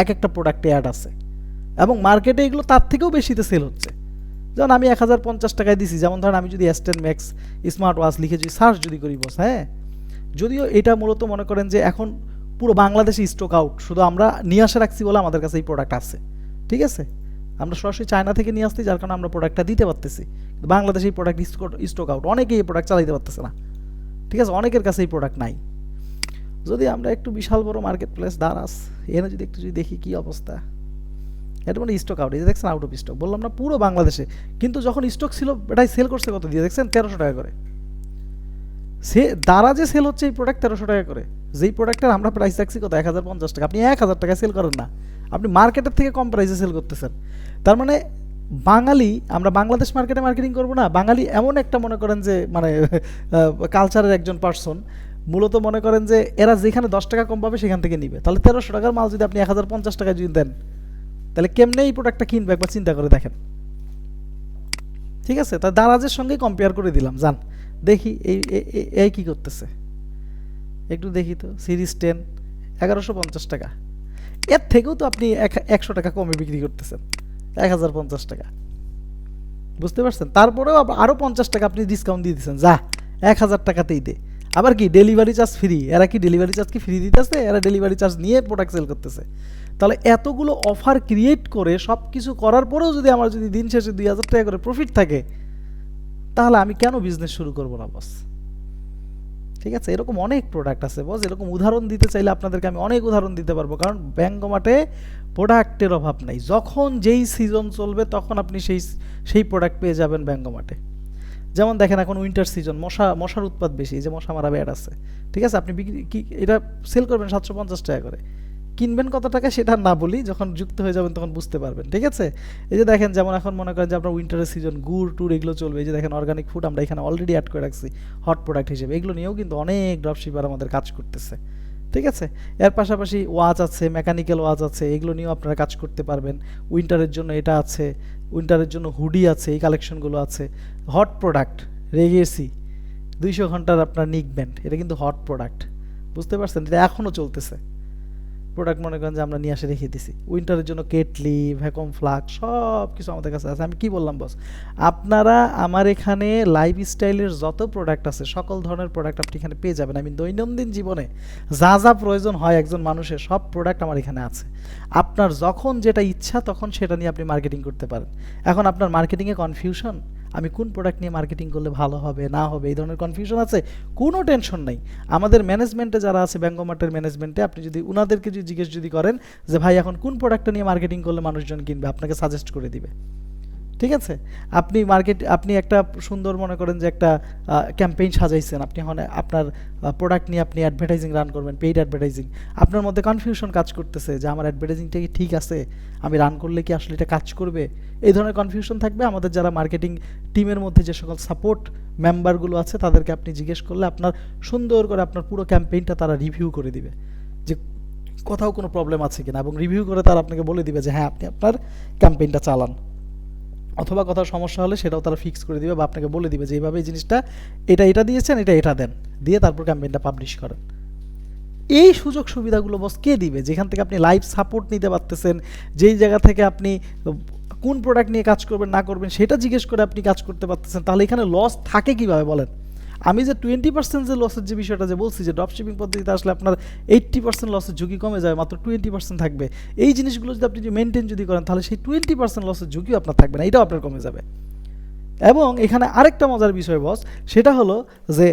এক একটা প্রোডাক্টে অ্যাড আছে, এবং মার্কেটে এগুলো তার থেকেও বেশিতে সেল হচ্ছে। যেমন আমি 1050 টাকায় দিছি, যেমন ধরেন আমি যদি S10 Max স্মার্ট ওয়াচ লিখে যদি সার্চ যদি করি বস, হ্যাঁ, যদিও এটা মূলত মনে করেন যে এখন পুরো বাংলাদেশে স্টক আউট, শুধু আমরা নিয়ে আসা রাখছি বলে আমাদের কাছে এই প্রোডাক্ট আছে, ঠিক আছে? আমরা সরাসরি চায়না থেকে নিয়ে আসছি, যার কারণে আমরা প্রোডাক্টটা দিতে পারতেছি। বাংলাদেশে এই প্রোডাক্ট স্টক আউট, অনেকেই এই প্রোডাক্ট চালাইতে পারতেছে না, ঠিক আছে? অনেকের কাছে এই প্রোডাক্ট নাই। যদি আমরা একটু বিশাল বড় মার্কেট প্লেস দারাস এনে যদি একটু যদি দেখি কি অবস্থা, এটা মানে স্টক আউট, এই যে দেখছেন আউট অফ স্টক, বললাম না পুরো বাংলাদেশে। কিন্তু যখন স্টক ছিল এটাই সেল করছে কত দিয়ে দেখছেন? 1300 টাকা করে। সে দ্বারা যে সেল হচ্ছে এই প্রোডাক্ট 1300 টাকা করে, যেই প্রোডাক্টের আমরা প্রাইস রাখছি কত, 1050 টাকা। আপনি 1000 টাকা সেল করেন না, আপনি মার্কেটের থেকে কম প্রাইসে সেল করতেছেন। তার মানে বাঙালি, আমরা বাংলাদেশ মার্কেটে মার্কেটিং করবো না, বাঙালি এমন একটা মনে করেন যে মানে কালচারের একজন পার্সন, মূলত মনে করেন যে এরা যেখানে 10 টাকা কম পাবে সেখান থেকে নিবে। তাহলে 1300 টাকার মাল যদি আপনি 1050 টাকায় যদি দেন, তাহলে কেমনে এই প্রোডাক্টটা কিনবে একবার চিন্তা করে দেখেন, ঠিক আছে? তা দারাজের সঙ্গে কম্পেয়ার করে দিলাম, জান দেখি এই কি করতেছে একটু দেখি তো। সিরিজ 10 1150 টাকা, এর থেকেও তো আপনি 100 টাকা কমে বিক্রি করতেছেন, 1050 টাকা। বুঝতে পারছেন? তারপরেও আরও 50 টাকা আপনি ডিসকাউন্ট দিয়ে দিচ্ছেন, যা 1000 টাকাতেই দে। আবার কি ডেলিভারি চার্জ ফ্রি, এরা কি ডেলিভারি চার্জ কি ফ্রি দিতেছে? এরা ডেলিভারি চার্জ নিয়ে প্রোডাক্ট সেল করতেছে। তাহলে এতগুলো অফার ক্রিয়েট করে সব কিছু করার পরেও যদি আমার যদি দিন শেষে 2000 টাকা করে প্রফিট থাকে, তাহলে আমি কেন বিজনেস শুরু করবো না বস? ঠিক আছে? এরকম অনেক প্রোডাক্ট আছে বস, এরকম উদাহরণ দিতে চাইলে আপনাদেরকে আমি অনেক উদাহরণ দিতে পারবো, কারণ ব্যাঙ্গমার্টে প্রোডাক্টের অভাব নাই। যখন যেই সিজন চলবে তখন আপনি সেই প্রোডাক্ট পেয়ে যাবেন ব্যাঙ্গমার্টে। যেমন দেখেন এখন উইন্টার সিজন, মশার উৎপাত বেশি, যে মশা মারা ব্যাট আছে, ঠিক আছে? আপনি এটা সেল করবেন 750 টাকা করে, কিনবেন কত টাকা সেটা না বলি, যখন যুক্ত হয়ে যাবেন তখন বুঝতে পারবেন, ঠিক আছে? এই যে দেখেন, যেমন এখন মনে করেন যে আপনার উইন্টারের সিজন, গুড় টুর এগুলো চলবে। এই যে দেখেন অর্গানিক ফুড আমরা এখানে অলরেডি অ্যাড করে রাখছি হট প্রোডাক্ট হিসেবে। এগুলো নিয়েও কিন্তু অনেক ড্রপশিপার আমাদের কাজ করতেছে, ঠিক আছে? এর পাশাপাশি ওয়াচ আছে, মেকানিক্যাল ওয়াচ আছে, এগুলো নিয়েও আপনারা কাজ করতে পারবেন। উইন্টারের জন্য এটা আছে, উইন্টারের জন্য হুডি আছে, এই কালেকশনগুলো আছে। হট প্রোডাক্ট রেগেসি 200 ঘন্টার আপনার নিক ব্যান্ড, এটা কিন্তু হট প্রোডাক্ট, বুঝতে পারছেন? এটা এখনও চলতেছে প্রোডাক্ট, মনে করেন যে আমরা নিয়ে আসে রেখে দিছি। উইন্টারের জন্য কেটলি, ভ্যাকুয়াম ফ্লাস্ক সব কিছু আমাদের কাছে আছে। আমি কি বললাম বস, আপনারা আমার এখানে লাইফস্টাইলের যত প্রোডাক্ট আছে সকল ধরনের প্রোডাক্ট আপনি এখানে পেয়ে যাবেন। আমি দৈনন্দিন জীবনে যা যা প্রয়োজন হয় একজন মানুষের, সব প্রোডাক্ট আমার এখানে আছে। আপনার যখন যেটা ইচ্ছা তখন সেটা নিয়ে আপনি মার্কেটিং করতে পারেন। এখন আপনার মার্কেটিংয়ে কনফিউশন, আমি কোন প্রোডাক্ট নিয়ে মার্কেটিং করলে ভালো হবে না হবে, এই ধরনের কনফিউশন আছে, কোনো টেনশন নেই। আমাদের ম্যানেজমেন্টে যারা আছে, ব্যাঙ্গমার্টের ম্যানেজমেন্টে, আপনি যদি উনাদেরকে যদি জিজ্ঞেস যদি করেন যে ভাই এখন কোন প্রোডাক্টটা নিয়ে মার্কেটিং করলে মানুষজন কিনবে, আপনাকে সাজেস্ট করে দিবে, ঠিক আছে? আপনি একটা সুন্দর মনে করেন যে একটা ক্যাম্পেইন সাজাইছেন, আপনি এখন আপনার প্রোডাক্ট নিয়ে আপনি অ্যাডভার্টাইজিং রান করবেন, পেইড অ্যাডভার্টাইজিং। আপনার মধ্যে কনফিউশন কাজ করতেছে যে আমার অ্যাডভার্টাইজিংটা কি ঠিক আছে, আমি রান করলে কি আসলে এটা কাজ করবে, এই ধরনের কনফিউশন থাকবে। আমাদের যারা মার্কেটিং টিমের মধ্যে যে সকল সাপোর্ট মেম্বারগুলো আছে তাদেরকে আপনি জিজ্ঞেস করলে আপনার সুন্দর করে আপনার পুরো ক্যাম্পেইনটা তারা রিভিউ করে দিবে যে কোথাও কোনো প্রবলেম আছে কিনা, এবং রিভিউ করে তারা আপনাকে বলে দিবে যে হ্যাঁ আপনি আপনার ক্যাম্পেইনটা চালান, অথবা কোথাও সমস্যা হলে সেটাও তারা ফিক্স করে দিবে, বা আপনাকে বলে দিবে যে এইভাবে এই জিনিসটা এটা দিয়েছেন, এটা দেন, দিয়ে তারপর ক্যাম্পেইনটা পাবলিশ করেন। এই সুযোগ সুবিধাগুলো বস কে দিবে? যেখান থেকে আপনি লাইভ সাপোর্ট নিতে পারতেছেন, যেই জায়গা থেকে আপনি কোন প্রোডাক্ট নিয়ে কাজ করবেন না করবেন সেটা জিজ্ঞেস করে আপনি কাজ করতে পারতেছেন, তাহলে এখানে লস থাকে কিভাবে বলেন? আমি যে 20% যে লসের যে বিষয়টা যে বলছি যে ড্রপশিপিং পদ্ধতিতে আসলে আপনার 80% লসের ঝুঁকি কমে যায়, মাত্র 20% থাকবে। এই জিনিসগুলো যদি আপনি মেনটেন যদি করেন তাহলে সেই 20% লসের ঝুঁকিও আপনার থাকবে না, এটাও আপনার কমে যাবে। এবং এখানে আরেকটা মজার বিষয় বস, সেটা হলো যে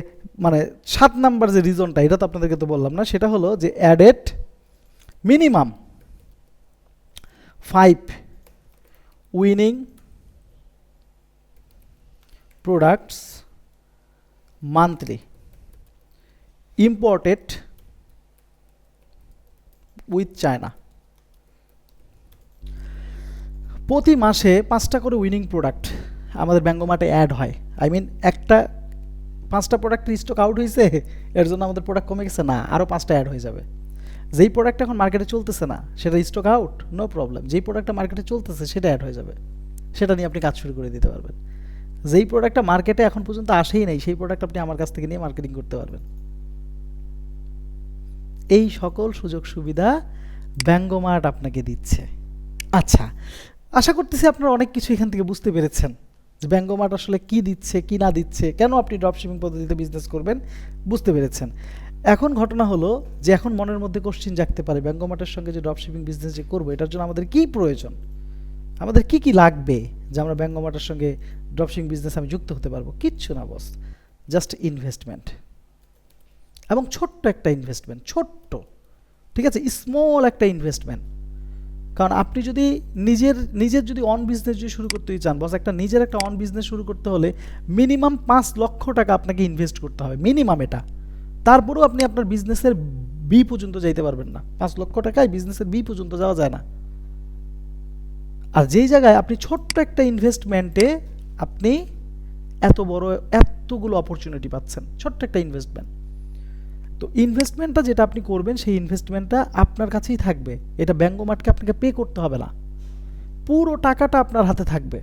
মানে 7 নাম্বার যে রিজনটা, এটা তো আপনাদেরকে তো বললাম না, সেটা হলো যে added minimum 5 winning products monthly imported with China. প্রতি মাসে 5টা করে উইনিং প্রোডাক্ট আমাদের ব্যাঙ্গমার্টে অ্যাড হয়। আই মিন একটা 5টা প্রোডাক্টের স্টক আউট হয়েছে, এর জন্য আমাদের প্রোডাক্ট কমে গেছে না, আরও 5টা অ্যাড হয়ে যাবে। যেই প্রোডাক্ট এখন মার্কেটে চলতেছে না সেটা স্টক আউট, নো প্রবলেম। যেই প্রোডাক্টটা মার্কেটে চলতেছে সেটা অ্যাড হয়ে যাবে, সেটা নিয়ে আপনি কাজ শুরু করে দিতে পারবেন। যেই প্রোডাক্টটা মার্কেটে এখন পর্যন্ত আসেই নাই সেই প্রোডাক্ট আপনি আমার কাছ থেকে নিয়ে মার্কেটিং করতে পারবেন। এই সকল সুযোগ সুবিধা ব্যাঙ্গমার্ট আপনাকে দিচ্ছে। আচ্ছা, আশা করতেছি আপনারা অনেক কিছু এখান থেকে বুঝতে পেরেছেন যে ব্যাঙ্গমার্ট আসলে কি দিচ্ছে কি না দিচ্ছে, কেন আপনি ড্রপশিপিং পদ্ধতিতে বিজনেস করবেন বুঝতে পেরেছেন। এখন ঘটনা হলো যে এখন মনের মধ্যে কোশ্চিন জাগতে পারে ব্যাঙ্গমার্টের সঙ্গে যে ড্রপশিপিং বিজনেস যে করবো এটার জন্য আমাদের কি প্রয়োজন, আমাদের কি কি লাগবে যে আমরা ব্যাঙ্গমার্টের সঙ্গে ড্রপশিপিং বিজনেস আমি যুক্ত হতে পারবো? কিচ্ছু না বস, জাস্ট ইনভেস্টমেন্ট, এবং ছোট্ট একটা ইনভেস্টমেন্ট, ছোট্ট, ঠিক আছে, স্মল একটা ইনভেস্টমেন্ট। কারণ আপনি যদি নিজের যদি অন বিজনেস যদি শুরু করতেই চান বস, একটা নিজের একটা অন বিজনেস শুরু করতে হলে মিনিমাম 5 লক্ষ টাকা আপনাকে ইনভেস্ট করতে হবে, মিনিমাম এটা। তারপরেও আপনি আপনার বিজনেসের বি পর্যন্ত যাইতে পারবেন না, 5 লক্ষ টাকায় বিজনেসের বি পর্যন্ত যাওয়া যায় না। আর যেই জায়গায় আপনি ছোট্ট একটা ইনভেস্টমেন্টে আপনি এত বড় এতগুলো অপরচুনিটি পাচ্ছেন, ছোট্ট একটা ইনভেস্টমেন্ট। তো ইনভেস্টমেন্টটা যেটা আপনি করবেন সেই ইনভেস্টমেন্টটা আপনার কাছেই থাকবে, এটা ব্যাঙ্গমার্টকে আপনাকে পে করতে হবে না, পুরো টাকাটা আপনার হাতে থাকবে,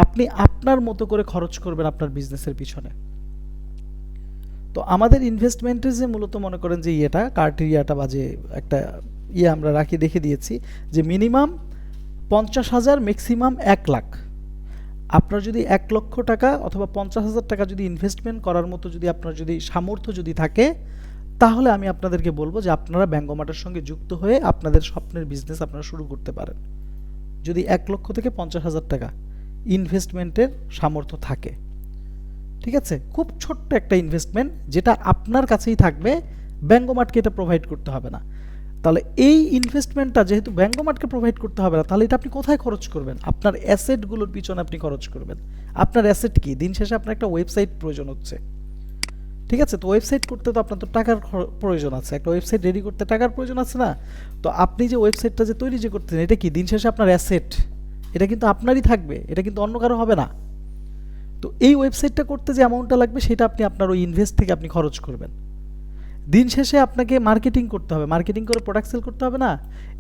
আপনি আপনার মতো করে খরচ করবেন আপনার বিজনেসের পিছনে। তো আমাদের ইনভেস্টমেন্টের যে মূলত মনে করেন যে ইয়েটা ক্রাইটেরিয়াটা বা যে একটা আমরা রেখে দিয়েছি যে মিনিমাম 50,000, ম্যাক্সিমাম 1 লাখ। আপনার যদি 1 লক্ষ টাকা অথবা 50,000 টাকা যদি ইনভেস্টমেন্ট করার মতো যদি আপনার যদি সামর্থ্য যদি থাকে, তাহলে আমি আপনাদেরকে বলবো যে আপনারা ব্যাঙ্গমার্টের সঙ্গে যুক্ত হয়ে আপনাদের স্বপ্নের বিজনেস আপনারা শুরু করতে পারেন, যদি 1 লক্ষ থেকে 50,000 টাকা ইনভেস্টমেন্টের সামর্থ্য থাকে। ঠিক আছে, খুব ছোট্ট একটা ইনভেস্টমেন্ট যেটা আপনার কাছেই থাকবে, ব্যাঙ্গমার্টকে এটা প্রোভাইড করতে হবে না। তাহলে এই ইনভেস্টমেন্টটা যেহেতু ব্যাঙ্গমার্টকে প্রোভাইড করতে হবে না, তাহলে এটা আপনি কোথায় খরচ করবেন? আপনার অ্যাসেটগুলোর পিছনে আপনি খরচ করবেন। আপনার অ্যাসেট কি? দিন শেষে আপনার একটা ওয়েবসাইট প্রয়োজন হচ্ছে, ঠিক আছে? তো ওয়েবসাইট করতে তো আপনার তো টাকার প্রয়োজন আছে, একটা ওয়েবসাইট রেডি করতে টাকার প্রয়োজন আছে না? তো আপনি যে ওয়েবসাইটটা যে তৈরি যে করতেছেন এটা কি দিন শেষে আপনার অ্যাসেট, এটা কিন্তু আপনারই থাকবে, এটা কিন্তু অন্য কারো হবে না। তো এই ওয়েবসাইটটা করতে যে অ্যামাউন্টটা লাগবে সেটা আপনি আপনার ওই ইনভেস্ট থেকে আপনি খরচ করবেন। দিন শেষে আপনাকে মার্কেটিং করতে হবে, মার্কেটিং করে প্রোডাক্ট সেল করতে হবে না?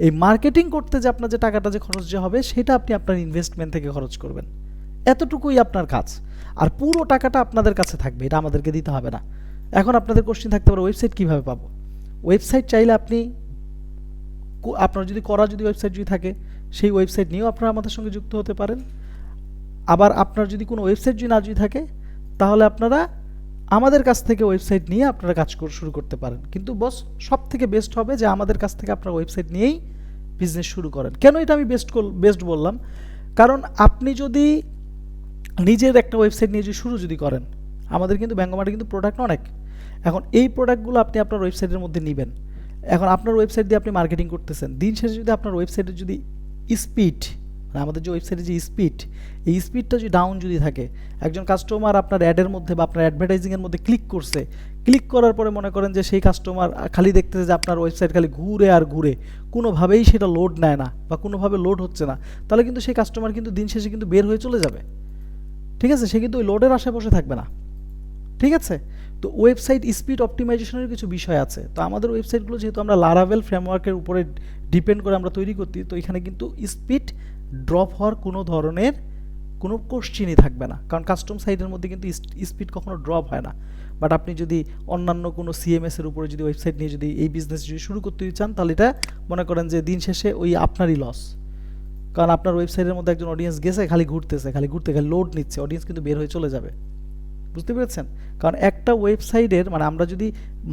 এই মার্কেটিং করতে যে আপনার যে টাকাটা যে খরচ যে হবে সেটা আপনি আপনার ইনভেস্টমেন্ট থেকে খরচ করবেন, এতটুকুই আপনার কাজ। আর পুরো টাকাটা আপনাদের কাছে থাকবে, এটা আমাদেরকে দিতে হবে না। এখন আপনাদের কোশ্চেন থাকতে পারে ওয়েবসাইট কীভাবে পাবো? ওয়েবসাইট চাইলে আপনি আপনার যদি করা যদি ওয়েবসাইট যদি থাকে সেই ওয়েবসাইট নিয়েও আপনারা আমাদের সঙ্গে যুক্ত হতে পারেন। আবার আপনার যদি কোনো ওয়েবসাইট যদি না যদি থাকে তাহলে আপনারা আমাদের কাছ থেকে ওয়েবসাইট নিয়ে আপনারা কাজ শুরু করতে পারেন। কিন্তু বস সব থেকে বেস্ট হবে যে আমাদের কাছ থেকে আপনারা ওয়েবসাইট নিয়েই বিজনেস শুরু করেন। কেন এটা আমি বেস্ট বললাম? কারণ আপনি যদি নিজের একটা ওয়েবসাইট নিয়ে যদি শুরু যদি করেন, আমাদের কিন্তু ব্যাঙ্গমার্টে কিন্তু প্রোডাক্ট অনেক, এখন এই প্রোডাক্টগুলো আপনি আপনার ওয়েবসাইটের মধ্যে নেবেন, এখন আপনার ওয়েবসাইট দিয়ে আপনি মার্কেটিং করতেছেন, দিন শেষে যদি আপনার ওয়েবসাইটের যদি স্পিড, আমাদের যে ওয়েবসাইটের যে স্পিড, এই স্পিডটা যদি ডাউন যদি থাকে, একজন কাস্টমার আপনার অ্যাডের মধ্যে বা আপনার অ্যাডভার্টাইজিংয়ের মধ্যে ক্লিক করছে, ক্লিক করার পরে মনে করেন যে সেই কাস্টমার খালি দেখতেছে যে আপনার ওয়েবসাইট খালি ঘুরে আর ঘুরে, কোনোভাবেই সেটা লোড নেয় না বা কোনোভাবে লোড হচ্ছে না, তাহলে কিন্তু সেই কাস্টমার কিন্তু দিন শেষে কিন্তু বের হয়ে চলে যাবে, ঠিক আছে? সে কিন্তু ওই লোডের আশেপাশে থাকবে না, ঠিক আছে? তো ওয়েবসাইট স্পিড অপটিমাইজেশনের কিছু বিষয় আছে। তো আমাদের ওয়েবসাইটগুলো যেহেতু আমরা লারাভেল ফ্রেমওয়ার্কের উপরে ডিপেন্ড করে আমরা তৈরি করতে, তো এখানে কিন্তু স্পিড ড্রপ হওয়ার কোনো ধরনের কোনো কোশ্চেনই থাকবে না, কারণ কাস্টম সাইটের মধ্যে কিন্তু স্পিড কখনো ড্রপ হয় না। বাট আপনি যদি অন্যান্য কোনো সিএমএস এর উপরে যদি ওয়েবসাইট নিয়ে যদি এই বিজনেস যদি শুরু করতে চান, তাহলে এটা মনে করেন যে দিন শেষে ওই আপনারই লস, কারণ আপনার ওয়েবসাইটের মধ্যে একজন অডিয়েন্স গেছে, খালি ঘুরতেছে, খালি লোড নিচ্ছে, অডিয়েন্স কিন্তু বের হয়ে চলে যাবে। বুঝতে পেরেছেন? কারণ একটা ওয়েবসাইটের মানে আমরা যদি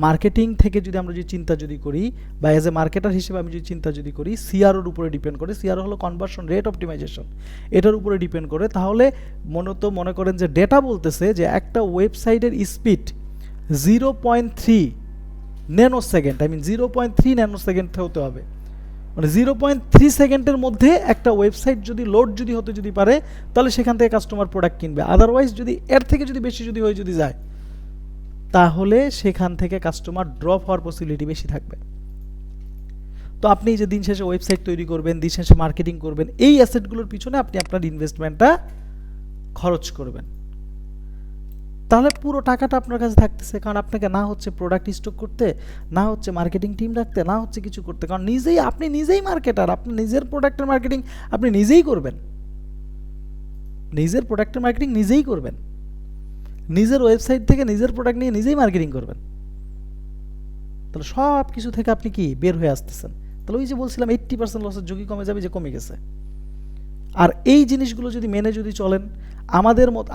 মার্কেটিং থেকে যদি আমরা যদি চিন্তা যদি করি বা অ্যাজ এ মার্কেটার হিসেবে আমি যদি চিন্তা যদি করি, সিআরওর উপরে ডিপেন্ড করে। সিআরও হলো কনভার্সন রেট অপটিমাইজেশন, এটার উপরে ডিপেন্ড করে। তাহলে মনে করেন যে ডেটা বলতেছে যে একটা ওয়েবসাইটের speed 0.3 nano second, 0.3 nano second হতে হবে। মানে 0.3 সেকেন্ডের মধ্যে একটা ওয়েবসাইট যদি লোড যদি হতে যদি পারে, তাহলে সেখান থেকে কাস্টমার প্রোডাক্ট কিনবে। আদারওয়াইজ যদি এর থেকে যদি বেশি যদি হয়ে যদি যায়, তাহলে সেখান থেকে কাস্টমার ড্রপ হওয়ার পসিবিলিটি বেশি থাকবে। তো আপনি যে দিন শেষে ওয়েবসাইট তৈরি করবেন, দিন শেষে মার্কেটিং করবেন, এই অ্যাসেটগুলোর পিছনে আপনি আপনার ইনভেস্টমেন্টটা খরচ করবেন, তাহলে পুরো টাকাটা আপনার কাছে থাকতেছে। কারণ আপনাকে না হচ্ছে প্রোডাক্ট স্টক করতে, না হচ্ছে মার্কেটিং টিম রাখতে, না হচ্ছে কিছু করতে। কারণ আপনি নিজেই মার্কেটার, আপনি নিজের প্রোডাক্টের মার্কেটিং আপনি নিজেই করবেন, নিজের প্রোডাক্টের মার্কেটিং নিজেই করবেন, নিজের ওয়েবসাইট থেকে নিজের প্রোডাক্ট নিয়ে নিজেই মার্কেটিং করবেন। তাহলে সব কিছু থেকে আপনি কি বের হয়ে আসতেছেন। তাহলে ওই যে বলছিলাম 80% লসের ঝুঁকি কমে যাবে, যে কমে গেছে। আর এই জিনিসগুলো যদি মেনে যদি চলেন,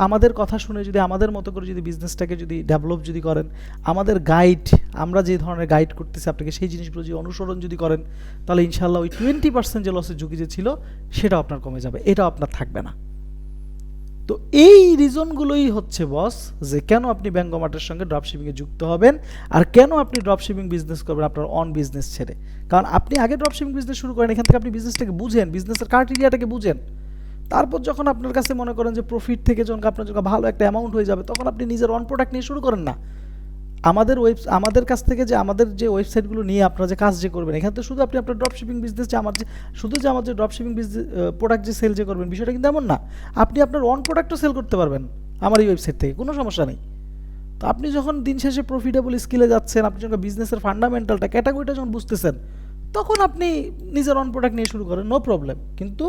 আমাদের কথা শুনে যদি আমাদের মতো করে যদি বিজনেসটাকে যদি ডেভেলপ যদি করেন, আমাদের গাইড, আমরা যে ধরনের গাইড করতেছি আপনাকে, সেই জিনিসগুলো যদি অনুসরণ যদি করেন, তাহলে ইনশাল্লাহ ওই 20% যে লসের ঝুঁকি যে ছিল সেটাও আপনার কমে যাবে, এটাও আপনার থাকবে না। তো এই রিজনগুলোই হচ্ছে বস যে কেন আপনি ব্যাঙ্গমার্টের সঙ্গে ড্রপশিপিংয়ে যুক্ত হবেন, আর কেন আপনি ড্রপশিপিং বিজনেস করবেন আপনার অন বিজনেস ছেড়ে। কারণ আপনি আগে ড্রপশিপিং বিজনেস শুরু করেন, এখান থেকে আপনি বিজনেসটাকে বুঝেন, বিজনেসের ক্রাইটেরিয়াটাকে বুঝেন। তারপর যখন আপনার কাছে মনে করেন যে প্রফিট থেকে যখন আপনার যখন ভালো একটা অ্যামাউন্ট হয়ে যাবে, তখন আপনি নিজের অন প্রোডাক্ট নিয়ে শুরু করেন না। আমাদের কাছ থেকে যে আমাদের যে ওয়েবসাইটগুলো নিয়ে আপনারা যে কাজ যে করবেন, এখানে তো শুধু আপনি আপনার ড্রপশিপিং বিজনেস যে আমার যে ড্রপশিপিং বিজনেস প্রোডাক্ট যে সেল যে করবেন, বিষয়টা কিন্তু এমন না। আপনি আপনার অন প্রোডাক্টও সেল করতে পারবেন আমার এই ওয়েবসাইট থেকে, কোনো সমস্যা নেই। তো আপনি যখন দিন শেষে প্রফিটেবল স্কিলে যাচ্ছেন, আপনি যখন বিজনেসের ফান্ডামেন্টালটা ক্যাটাগরিটা যখন বুঝতেছেন, তখন আপনি নিজের অন প্রোডাক্ট নিয়ে শুরু করেন, নো প্রবলেম। কিন্তু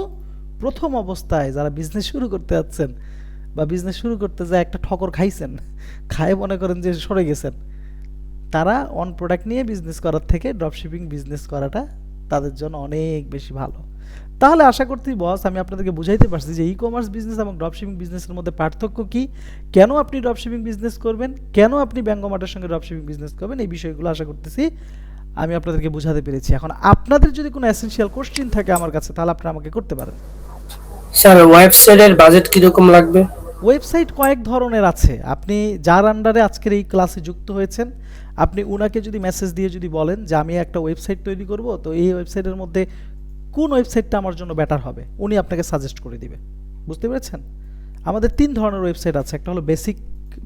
প্রথম অবস্থায় যারা বিজনেস শুরু করতে যাচ্ছেন বা বিজনেস শুরু করতে যায় একটা ঠকর খাইছেন, খায় মনে করেন যে সরে গেছেন, তারা অন প্রোডাক্ট নিয়ে বিজনেস করার থেকে ড্রপশিপিং বিজনেস করাটা তাদের জন্য অনেক বেশি ভালো। তাহলে আশা করতেই বস আমি আপনাদেরকে বুঝাইতে পারছি যে ই কমার্স বিজনেস এবং ড্রপশিপিং বিজনেসের মধ্যে পার্থক্য কী, কেন আপনি ড্রপশিপিং বিজনেস করবেন, কেন আপনি ব্যাঙ্গমার্টের সঙ্গে ড্রপশিপিং বিজনেস করবেন, এই বিষয়গুলো আশা করতেছি আমি আপনাদেরকে বোঝাতে পেরেছি। এখন আপনাদের যদি কোনো এসেনশিয়াল কোশ্চেন থাকে আমার কাছে, তাহলে আপনি আমাকে করতে পারেন। স্যার ওয়েবসাইটের বাজেট কিরকম লাগবে? ওয়েবসাইট কয়েক ধরনের আছে। আপনি যার আন্ডারে আজকের এই ক্লাসে যুক্ত হয়েছেন, আপনি উনাকে যদি মেসেজ দিয়ে যদি বলেন যে আমি একটা ওয়েবসাইট তৈরি করব, তো এই ওয়েবসাইটের মধ্যে কোন ওয়েবসাইটটা আমার জন্য বেটার হবে, উনি আপনাকে সাজেস্ট করে দিবে। বুঝতে পেরেছেন? আমাদের 3 ধরনের ওয়েবসাইট আছে। একটা হলো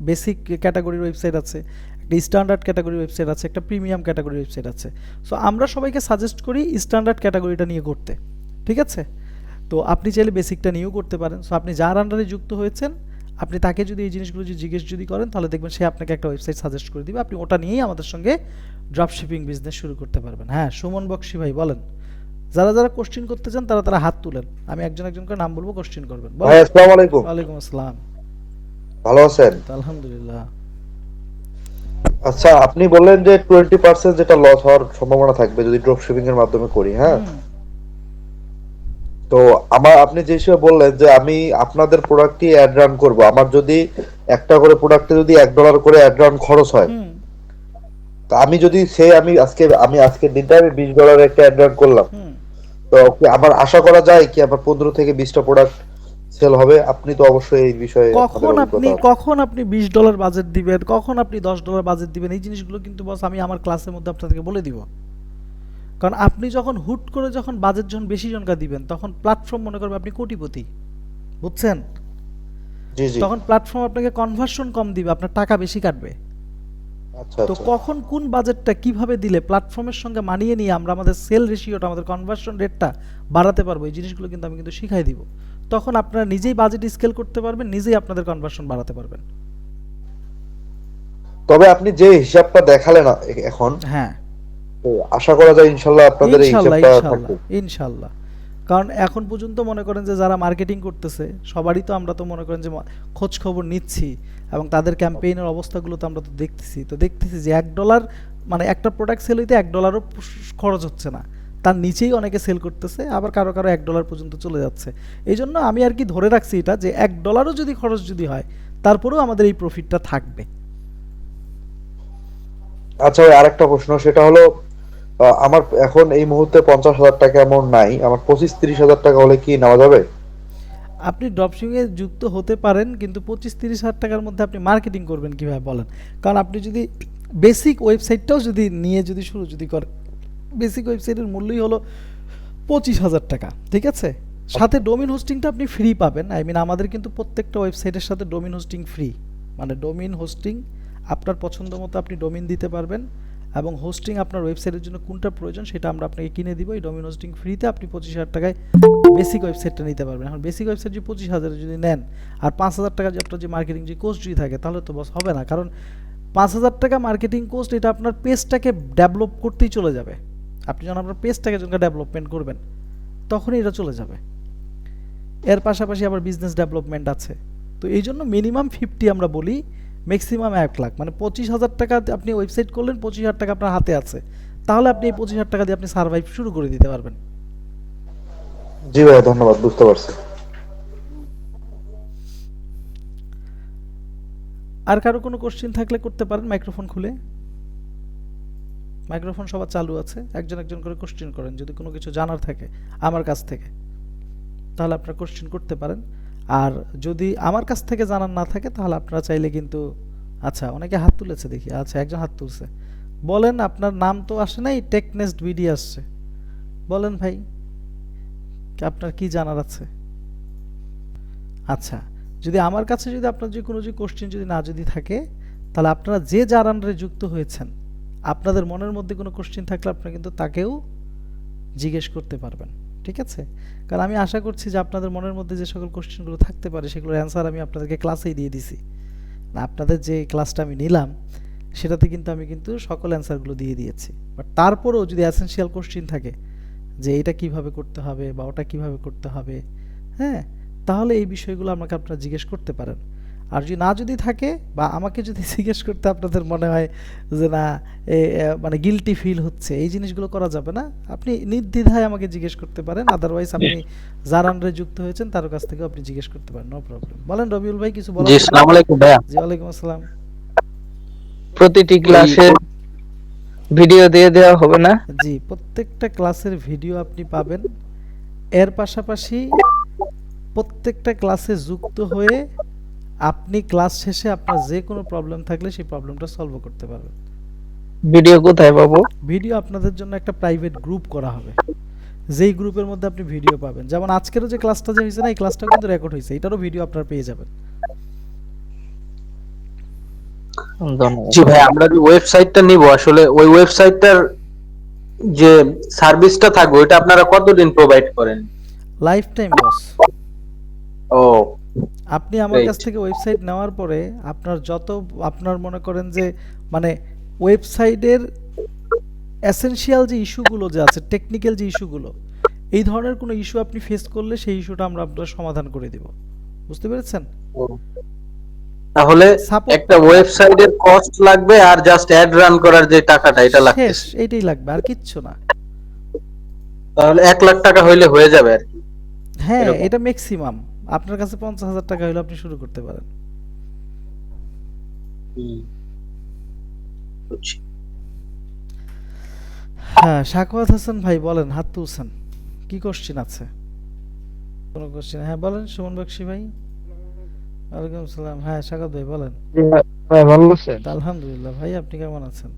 বেসিক ক্যাটাগরির ওয়েবসাইট আছে, একটা স্ট্যান্ডার্ড ক্যাটাগরির ওয়েবসাইট আছে, একটা প্রিমিয়াম ক্যাটাগরির ওয়েবসাইট আছে। সো আমরা সবাইকে সাজেস্ট করি স্ট্যান্ডার্ড ক্যাটাগরিটা নিয়ে করতে, ঠিক আছে? তো আপনি চাইলে বেসিকটা নিয়েও করতে পারেন। সো আপনি যার আন্ডারে যুক্ত হয়েছেন, আপনি তাকে যদি এই জিনিসগুলো যদি জিজ্ঞেস যদি করেন, তাহলে দেখবেন সে আপনাকে একটা ওয়েবসাইট সাজেস্ট করে দিবে, আপনি ওটা নিয়েই আমাদের সঙ্গে ড্রপশিপিং বিজনেস শুরু করতে পারবেন। হ্যাঁ, সুমন বক্সি ভাই বলেন। যারা যারা কোশ্চেন করতে চান তারা হাত তুলেন, আমি একজন একজন করে নাম বলবো, কোশ্চেন করবেন। ভাই আসসালামু আলাইকুম। ওয়ালাইকুম আসসালাম। ভালো আছেন? আলহামদুলিল্লাহ। আচ্ছা, আপনি বললেন যে 20% যেটা লস হওয়ার সম্ভাবনা থাকবে যদি ড্রপ শিপিং এর মাধ্যমে করি, হ্যাঁ? তো আপনি যে হিসেবে বললেন যে আমি আপনাদের প্রোডাক্টই অ্যাড রান করব, আমার যদি একটা করে প্রোডাক্টে যদি $1 করে অ্যাড রান খরচ হয়, তো আমি যদি আমি আজকের দিনটা আমি $20 একটা অ্যাড রান করলাম, তো কি আমার আশা করা যায় কি আমার 15 থেকে 20টা প্রোডাক্ট সেল হবে? আপনি তো অবশ্যই এই বিষয়ে কখন আপনি $20 বাজেট দিবেন, কখন আপনি $10 বাজেট দিবেন, এই জিনিসগুলো কিন্তু বস আমি আমার ক্লাসের মধ্যে আপনাদেরকে বলে দিব। কারণ আপনি যখন হুট করে যখন বাজেট যখন বেশি জনকা দিবেন, তখন প্ল্যাটফর্ম মনে করবে আপনি কোটিপতি, বুঝছেন? জি জি। তখন প্ল্যাটফর্ম আপনাকে কনভার্সন কম দিবে, আপনার টাকা বেশি কাটবে। আচ্ছা, তো কখন কোন বাজেটটা কিভাবে দিলে প্ল্যাটফর্মের সঙ্গে মানিয়ে নিয়ে আমরা আমাদের সেল রেশিওটা, আমাদের কনভার্সন রেটটা বাড়াতে পারবো, এই জিনিসগুলো কিন্তু আমি কিন্তু শিখাই দিব। তখন আপনারা নিজেই বাজেট স্কেল করতে পারবেন, নিজেই আপনাদের কনভার্সন বাড়াতে পারবেন। তবে আপনি যে হিসাবটা দেখালেন এখন, হ্যাঁ, তো আশা করা যায় ইনশাআল্লাহ আপনাদের এই হিসাবটা থাকবে। ইনশাআল্লাহ। কারণ এখন পর্যন্ত মনে করেন যে যারা মার্কেটিং করতেছে সবারই তো আমরা তো মনে করেন যে খোঁজ খবর নিচ্ছি, এবং তাদের ক্যাম্পেইনের অবস্থাগুলো তো আমরা তো দেখতেছি যে $1 মানে একটা প্রোডাক্ট সেল হইতে $1ও খরচ হচ্ছে না, তার নিচেই অনেকে সেল করতেছে, আবার কারো কারো $1 পর্যন্ত চলে যাচ্ছে। এই জন্য আমি আর কি ধরে রাখছি এটা যে $1 যদি খরচ যদি হয় তারপরেও আমাদের এই প্রফিটটা থাকবে। আচ্ছা ভাই, আরেকটা প্রশ্ন, সেটা হলো আমার এখন এই মুহূর্তে 50,000 টাকা অ্যামাউন্ট নাই, আমার 25-30 হাজার টাকা হলে কি নেওয়া যাবে? আপনি ড্রপশিপিংয়ে যুক্ত হতে পারেন, কিন্তু 25-30 হাজার টাকার মধ্যে আপনি মার্কেটিং করবেন কিভাবে বলেন? কারণ আপনি যদি বেসিক ওয়েবসাইটটাও যদি নিয়ে যদি শুরু যদি করেন, বেসিক ওয়েবসাইটের মূল্যই হলো 25,000 টাকা, ঠিক আছে? সাথে ডোমেইন হোস্টিংটা আপনি ফ্রি পাবেন। আই মিন আমাদের কিন্তু প্রত্যেকটা ওয়েবসাইটের সাথে ডোমেইন হোস্টিং ফ্রি, মানে ডোমেইন হোস্টিং আপনার পছন্দ মতো আপনি ডোমেইন দিতে পারবেন, এবং হোস্টিং আপনার ওয়েবসাইটের জন্য কোনটা প্রয়োজন সেটা আমরা আপনাকে কিনে দিব। এই ডোমেইন হোস্টিং ফ্রিতে আপনি 25,000 টাকায় বেসিক ওয়েবসাইটটা নিতে পারবেন। এখন বেসিক ওয়েবসাইট যদি 25,000 যদি নেন আর 5,000 টাকা যে আপনার যে মার্কেটিং যে কোস্ট যদি থাকে, তাহলে তো বস হবে না। কারণ 5,000 টাকা মার্কেটিং কোস্ট এটা আপনার পেজটাকে ডেভেলপ করতেই চলে যাবে। আপনি যখন আপনার পেজটাকে যখন ডেভেলপমেন্ট করবেন তখনই এটা চলে যাবে। এর পাশাপাশি আবার বিজনেস ডেভেলপমেন্ট আছে। তো এই জন্য মিনিমাম 50 আমরা বলি, ম্যাক্সিমাম 1 লাখ, মানে 25,000 টাকা আপনি ওয়েবসাইট করলেন, 25,000 টাকা আপনার হাতে আছে, তাহলে আপনি এই 25,000 টাকা দিয়ে আপনি সার্ভাইভ শুরু করে দিতে পারবেন। জি ভাই, ধন্যবাদ, বুঝতে পারছি। আর কারো কোনো কোশ্চেন থাকলে করতে পারেন, মাইক্রোফোন খুলে। মাইক্রোফোন সবার চালু আছে, একজন একজন করে কোশ্চেন করেন। যদি কোনো কিছু জানার থাকে আমার কাছ থেকে তাহলে আপনারা কোশ্চেন করতে পারেন, আর যদি আমার কাছ থেকে জানার না থাকে তাহলে আপনারা চাইলে কিন্তু, আচ্ছা অনেকে হাত তুলেছে দেখি, আচ্ছা একজন হাত তুলছে। বলেন, আপনার নাম তো আসে নাই, টেকনেস্ট ভিডিও আসছে। বলেন ভাই, আপনার কি জানার আছে? আচ্ছা, যদি আমার কাছে যদি আপনার যে কোনো যে কোশ্চেন যদি না যদি থাকে, তাহলে আপনারা যে যার আন্ডারে যুক্ত হয়েছেন আপনাদের মনের মধ্যে কোনো কোশ্চেন থাকলে আপনারা কিন্তু তাকেও জিজ্ঞেস করতে পারবেন, ঠিক আছে? কারণ আমি আশা করছি যে আপনাদের মনের মধ্যে যে সকল কোশ্চেনগুলো থাকতে পারে সেগুলোর অ্যান্সার আমি আপনাদেরকে ক্লাসেই দিয়ে দিছি। না, আপনাদের যে ক্লাসটা আমি নিলাম সেটাতে কিন্তু আমি কিন্তু সকল অ্যান্সারগুলো দিয়ে দিয়েছি। বাট তারপরেও যদি অ্যাসেনশিয়াল কোশ্চেন থাকে যে এটা কিভাবে করতে হবে বা ওটা কিভাবে করতে হবে, হ্যাঁ, তাহলে এই বিষয়গুলো আমাকে আপনারা জিজ্ঞেস করতে পারেন। আর যদি না যদি থাকে বা আমাকে যদি জিজ্ঞেস করতে আপনাদের মনে হয় যে না মানে গিলটি ফিল হচ্ছে, এই জিনিসগুলো করা যাবে না, আপনি নির্দ্বিধায় আমাকে জিজ্ঞেস করতে পারেন। আদারওয়াইজ আপনি যার আন্ডারে যুক্ত হয়েছেন তার কাছ থেকেও আপনি জিজ্ঞেস করতে পারেন, নো প্রবলেম। বলেন রবিউল ভাই, কিছু বলার? জি, আসসালামু আলাইকুম ভাইয়া। জি, ওয়ালাইকুম আসসালাম। প্রতিটি ক্লাসের ভিডিও দিয়ে দেওয়া হবে না? জি, প্রত্যেকটা ক্লাসের ভিডিও আপনি পাবেন। এর পাশাপাশি প্রত্যেকটা ক্লাসে যুক্ত হয়ে আপনি ক্লাস শেষে আপনার যে কোনো প্রবলেম থাকলে সেই প্রবলেমটা সলভ করতে পারবেন। ভিডিও কোথায় পাবো? ভিডিও আপনাদের জন্য একটা প্রাইভেট গ্রুপ করা হবে, যেই গ্রুপের মধ্যে আপনি ভিডিও পাবেন। যেমন আজকেরও যে ক্লাসটা যে হয়েছে না, এই ক্লাসটা কিন্তু রেকর্ড হয়েছে, এটারও ভিডিও আপনারা পেয়ে যাবেন। ধন্যবাদ। জি ভাই, আমরা যে ওয়েবসাইটটা নিব, আসলে ওই ওয়েবসাইটটার যে সার্ভিসটা থাকবে ওইটা আপনারা কতদিন প্রোভাইড করেন? লাইফ টাইম বস। ও, আপনি আমার Right. কাছ থেকে ওয়েবসাইট নেওয়ার পরে আপনার যত আপনার মনে করেন যে মানে ওয়েবসাইটের এসেনশিয়াল যে ইস্যুগুলো যে আছে, টেকনিক্যাল যে ইস্যুগুলো, এই ধরনের কোনো ইস্যু আপনি ফেস করলে সেই ইস্যুটা আমরা আপনার সমাধান করে দিব। বুঝতে পেরেছেন? তাহলে Support একটা পাবেন। ওয়েবসাইটের কস্ট লাগবে আর জাস্ট অ্যাড রান করার যে টাকাটা এটা শেষ, লাগতেছে। এইটাই লাগবে, আর কিচ্ছু না। তাহলে 1 লাখ টাকা হইলে হয়ে যাবে আর কি। হ্যাঁ, এরকম। এটা ম্যাক্সিমাম। আপনার কাছে 50,000 টাকা হলে আপনি শুরু করতে পারেন। বুঝছি। হ্যাঁ, সাখাওয়াত হাসান ভাই বলেন, হাত তুলছেন, কি কোশ্চেন আছে? কোনো কোশ্চেন? হ্যাঁ বলেন, সুমন বক্সি ভাই। ওয়ালাইকুম আসসালাম। হ্যাঁ সাখাওয়াত ভাই বলেন। ভাই ভালো আছেন? আলহামদুলিল্লাহ ভাই, আপনি কেমন আছেন?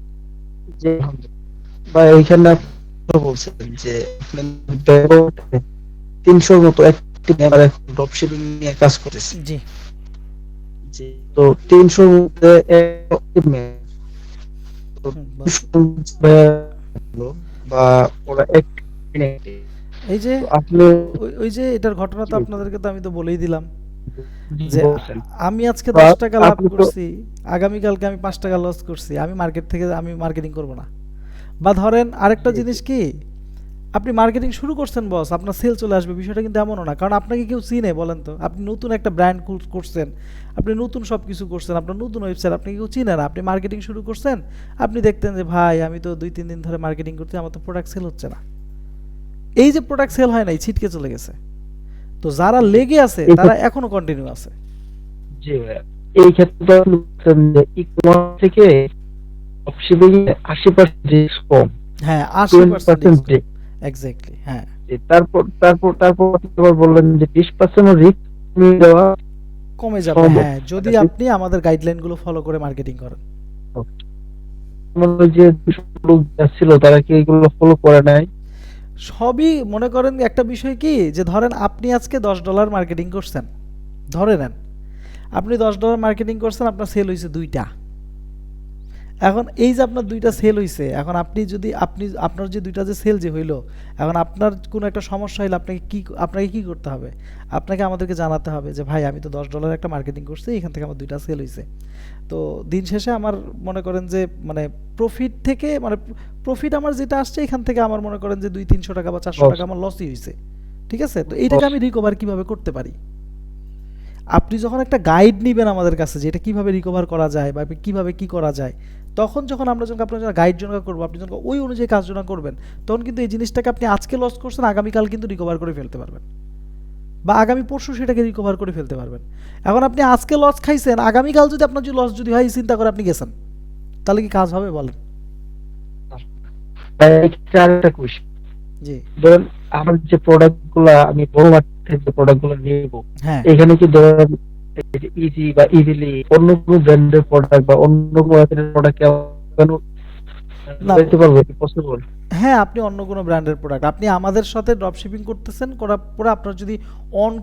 জি আলহামদুলিল্লাহ। ভাই ওইখানে আপনি বলছেন যে আপনার 300 মতো অ্যাক্টিভ মেম্বার এখন ড্রপশিপিং নিয়ে কাজ করতেছে। জি। জি, তো 300 মধ্যে অ্যাক্টিভ মেম্বার বা ওরা active, এই যে তো আপনি ওই যে এটার ঘটনা তো আপনাদেরকে তো আমি তো বলেই দিলাম যে বলছেন আমি আজকে বা 10 টাকা লাভ আপনি তো- করছি, আগামীকালকে আমি 5 টাকা লস করছি, আমি মার্কেট থেকে আমি মার্কেটিং করব না। বা ধরেন আরেকটা জিনিস কি, আপনি মার্কেটিং শুরু করছেন বস, আপনার সেল চলে আসবে, বিষয়টা কিন্তু এমনও না। কারণ আপনাকে কেউ চিনে বলেন তো, আপনি নতুন একটা ব্র্যান্ড করছেন, আপনি নতুন সব কিছু করছেন, আপনার নতুন ওয়েবসাইট, আপনাকে কেউ চিনে না, আপনি মার্কেটিং শুরু করছেন, আপনি দেখতেন যে ভাই আমি তো 2-3 দিন ধরে মার্কেটিং করতে আমার তো প্রোডাক্ট সেল হচ্ছে না, এই যে প্রোডাক্ট সেল হয় নাই, ছিটকে চলে গেছে, তো যারা লেগে আছে তারা এখনো কন্টিনিউ আছে। জি ভাইয়া, এই ক্ষেত্রে তো আপনি বলছেন যে ই-কমার্স থেকে ড্রপশিপিং এ 80% রিস্ক কম, হ্যাঁ 20% 80% রিস্ক। এক্স্যাক্টলি, হ্যাঁ তারপর আপনি আবার বললেন যে 20% রিস্ক নিয়ে দেওয়া কমে যাবে, সম্ভব। হ্যাঁ যদি আপনি আমাদের গাইডলাইনগুলো ফলো করে মার্কেটিং করেন। ওই যে 200 লোক ছিল তারা কি এগুলো ফলো করে নাই? সবই মনে করেন একটা বিষয় কি, যে ধরেন আপনি আজকে $10 মার্কেটিং করছেন, ধরে নেন আপনি $10 মার্কেটিং করছেন, আপনার সেল হয়েছে 2টা। এখন এই যে আপনার 2টা সেল হয়েছে, এখন আপনি যদি আপনার যে 2টা যে সেল যে হইলো, এখন আপনার কোনো একটা সমস্যা হইলে আপনাকে কি করতে হবে? আপনাকে আমাদেরকে জানাতে হবে যে ভাই আমি তো $10 একটা মার্কেটিং করছি, এখান থেকে আমার 2টা সেল হয়েছে। তো দিন শেষে আমার মনে করেন যে মানে প্রফিট থেকে মানে প্রফিট আমার যেটা আসছে এখান থেকে আমার মনে করেন যে 200-300 টাকা বা 400 টাকা আমার লসই হয়েছে, ঠিক আছে? তো এইটাকে আমি রিকভার কিভাবে করতে পারি? আপনি যখন একটা গাইড নেবেন আমাদের কাছে যে এটা কিভাবে রিকভার করা যায় বা কিভাবে কি করা যায়, তখন যখন আমরা যখন আপনার জন্য গাইড জোনা করবো, আপনি যখন ওই অনুযায়ী কাজ জোনা করবেন, তখন কিন্তু এই জিনিসটাকে আপনি আজকে লস করছেন, আগামীকাল কিন্তু রিকভার করে ফেলতে পারবেন, বা আগামী পরশু সেটাকে রিকভার করে ফেলতে পারবেন। এখন আপনি আজকে লস খাইছেন, আগামীকাল যদি আপনার যদি লস যদি হয় চিন্তা করে আপনি গেছেন, তাহলে কি কাজ হবে বলেন? আরেকটা কোশ্চেন, জি ধরেন আমার যে প্রোডাক্ট গুলা আমি বড় মার্কেট থেকে প্রোডাক্ট গুলো নিব, হ্যাঁ, এখানে কি ধরেন ইজি বা ইজিলি অন্য কোনো ব্র্যান্ডের প্রোডাক্ট বা অন্য কোনো মার্কেটের প্রোডাক্ট না। দিতে পারবো? কি পসিবল? হ্যাঁ আপনি অন্য কোনো ব্র্যান্ডের প্রোডাক্ট, আপনি আমাদের সাথে ড্রপ শিপিং করতেছেন, করার পরে আপনার যদি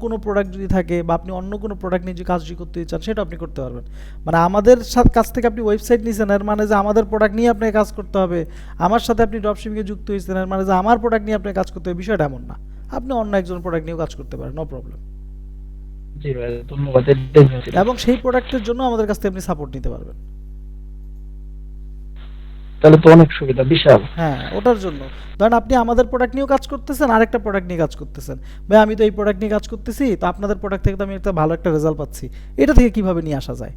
কোনো প্রোডাক্ট যদি থাকে বা আপনি অন্য কোনো প্রোডাক্ট নিয়ে যদি কাজ যদি করতে চান, সেটা আপনি করতে পারবেন। মানে আমাদের সাথে কাছ থেকে আপনি ওয়েবসাইট নিয়েছেন, এর মানে যে আমাদের প্রোডাক্ট নিয়ে আপনাকে কাজ করতে হবে, আমার সাথে আপনি ড্রপ শিপিংয়ে যুক্ত হয়েছেন, এর মানে যে আমার প্রোডাক্ট নিয়ে আপনাকে কাজ করতে হবে, বিষয়টা এমন না। আপনি অন্য একজন প্রোডাক্ট নিয়েও কাজ করতে পারেন, নো প্রবলেম। জি ভাই, ধন্যবাদ। এটাই ছিল। এবং সেই প্রোডাক্টের জন্য আমাদের কাছ থেকে আপনি সাপোর্ট নিতে পারবেন। তাহলে তো অনেক সুবিধা, বিশাল। হ্যাঁ ওটার জন্য ধরেন আপনি আমাদের প্রোডাক্ট নিয়েও কাজ করতেছেন, আরেকটা প্রোডাক্ট নিয়ে কাজ করতেছেন, ভাই আমি তো এই প্রোডাক্ট নিয়ে কাজ করতেছি, তো আপনাদের প্রোডাক্ট থেকে তো আমি একটা ভালো একটা রেজাল্ট পাচ্ছি, এটা থেকে কিভাবে নিয়ে আসা যায়?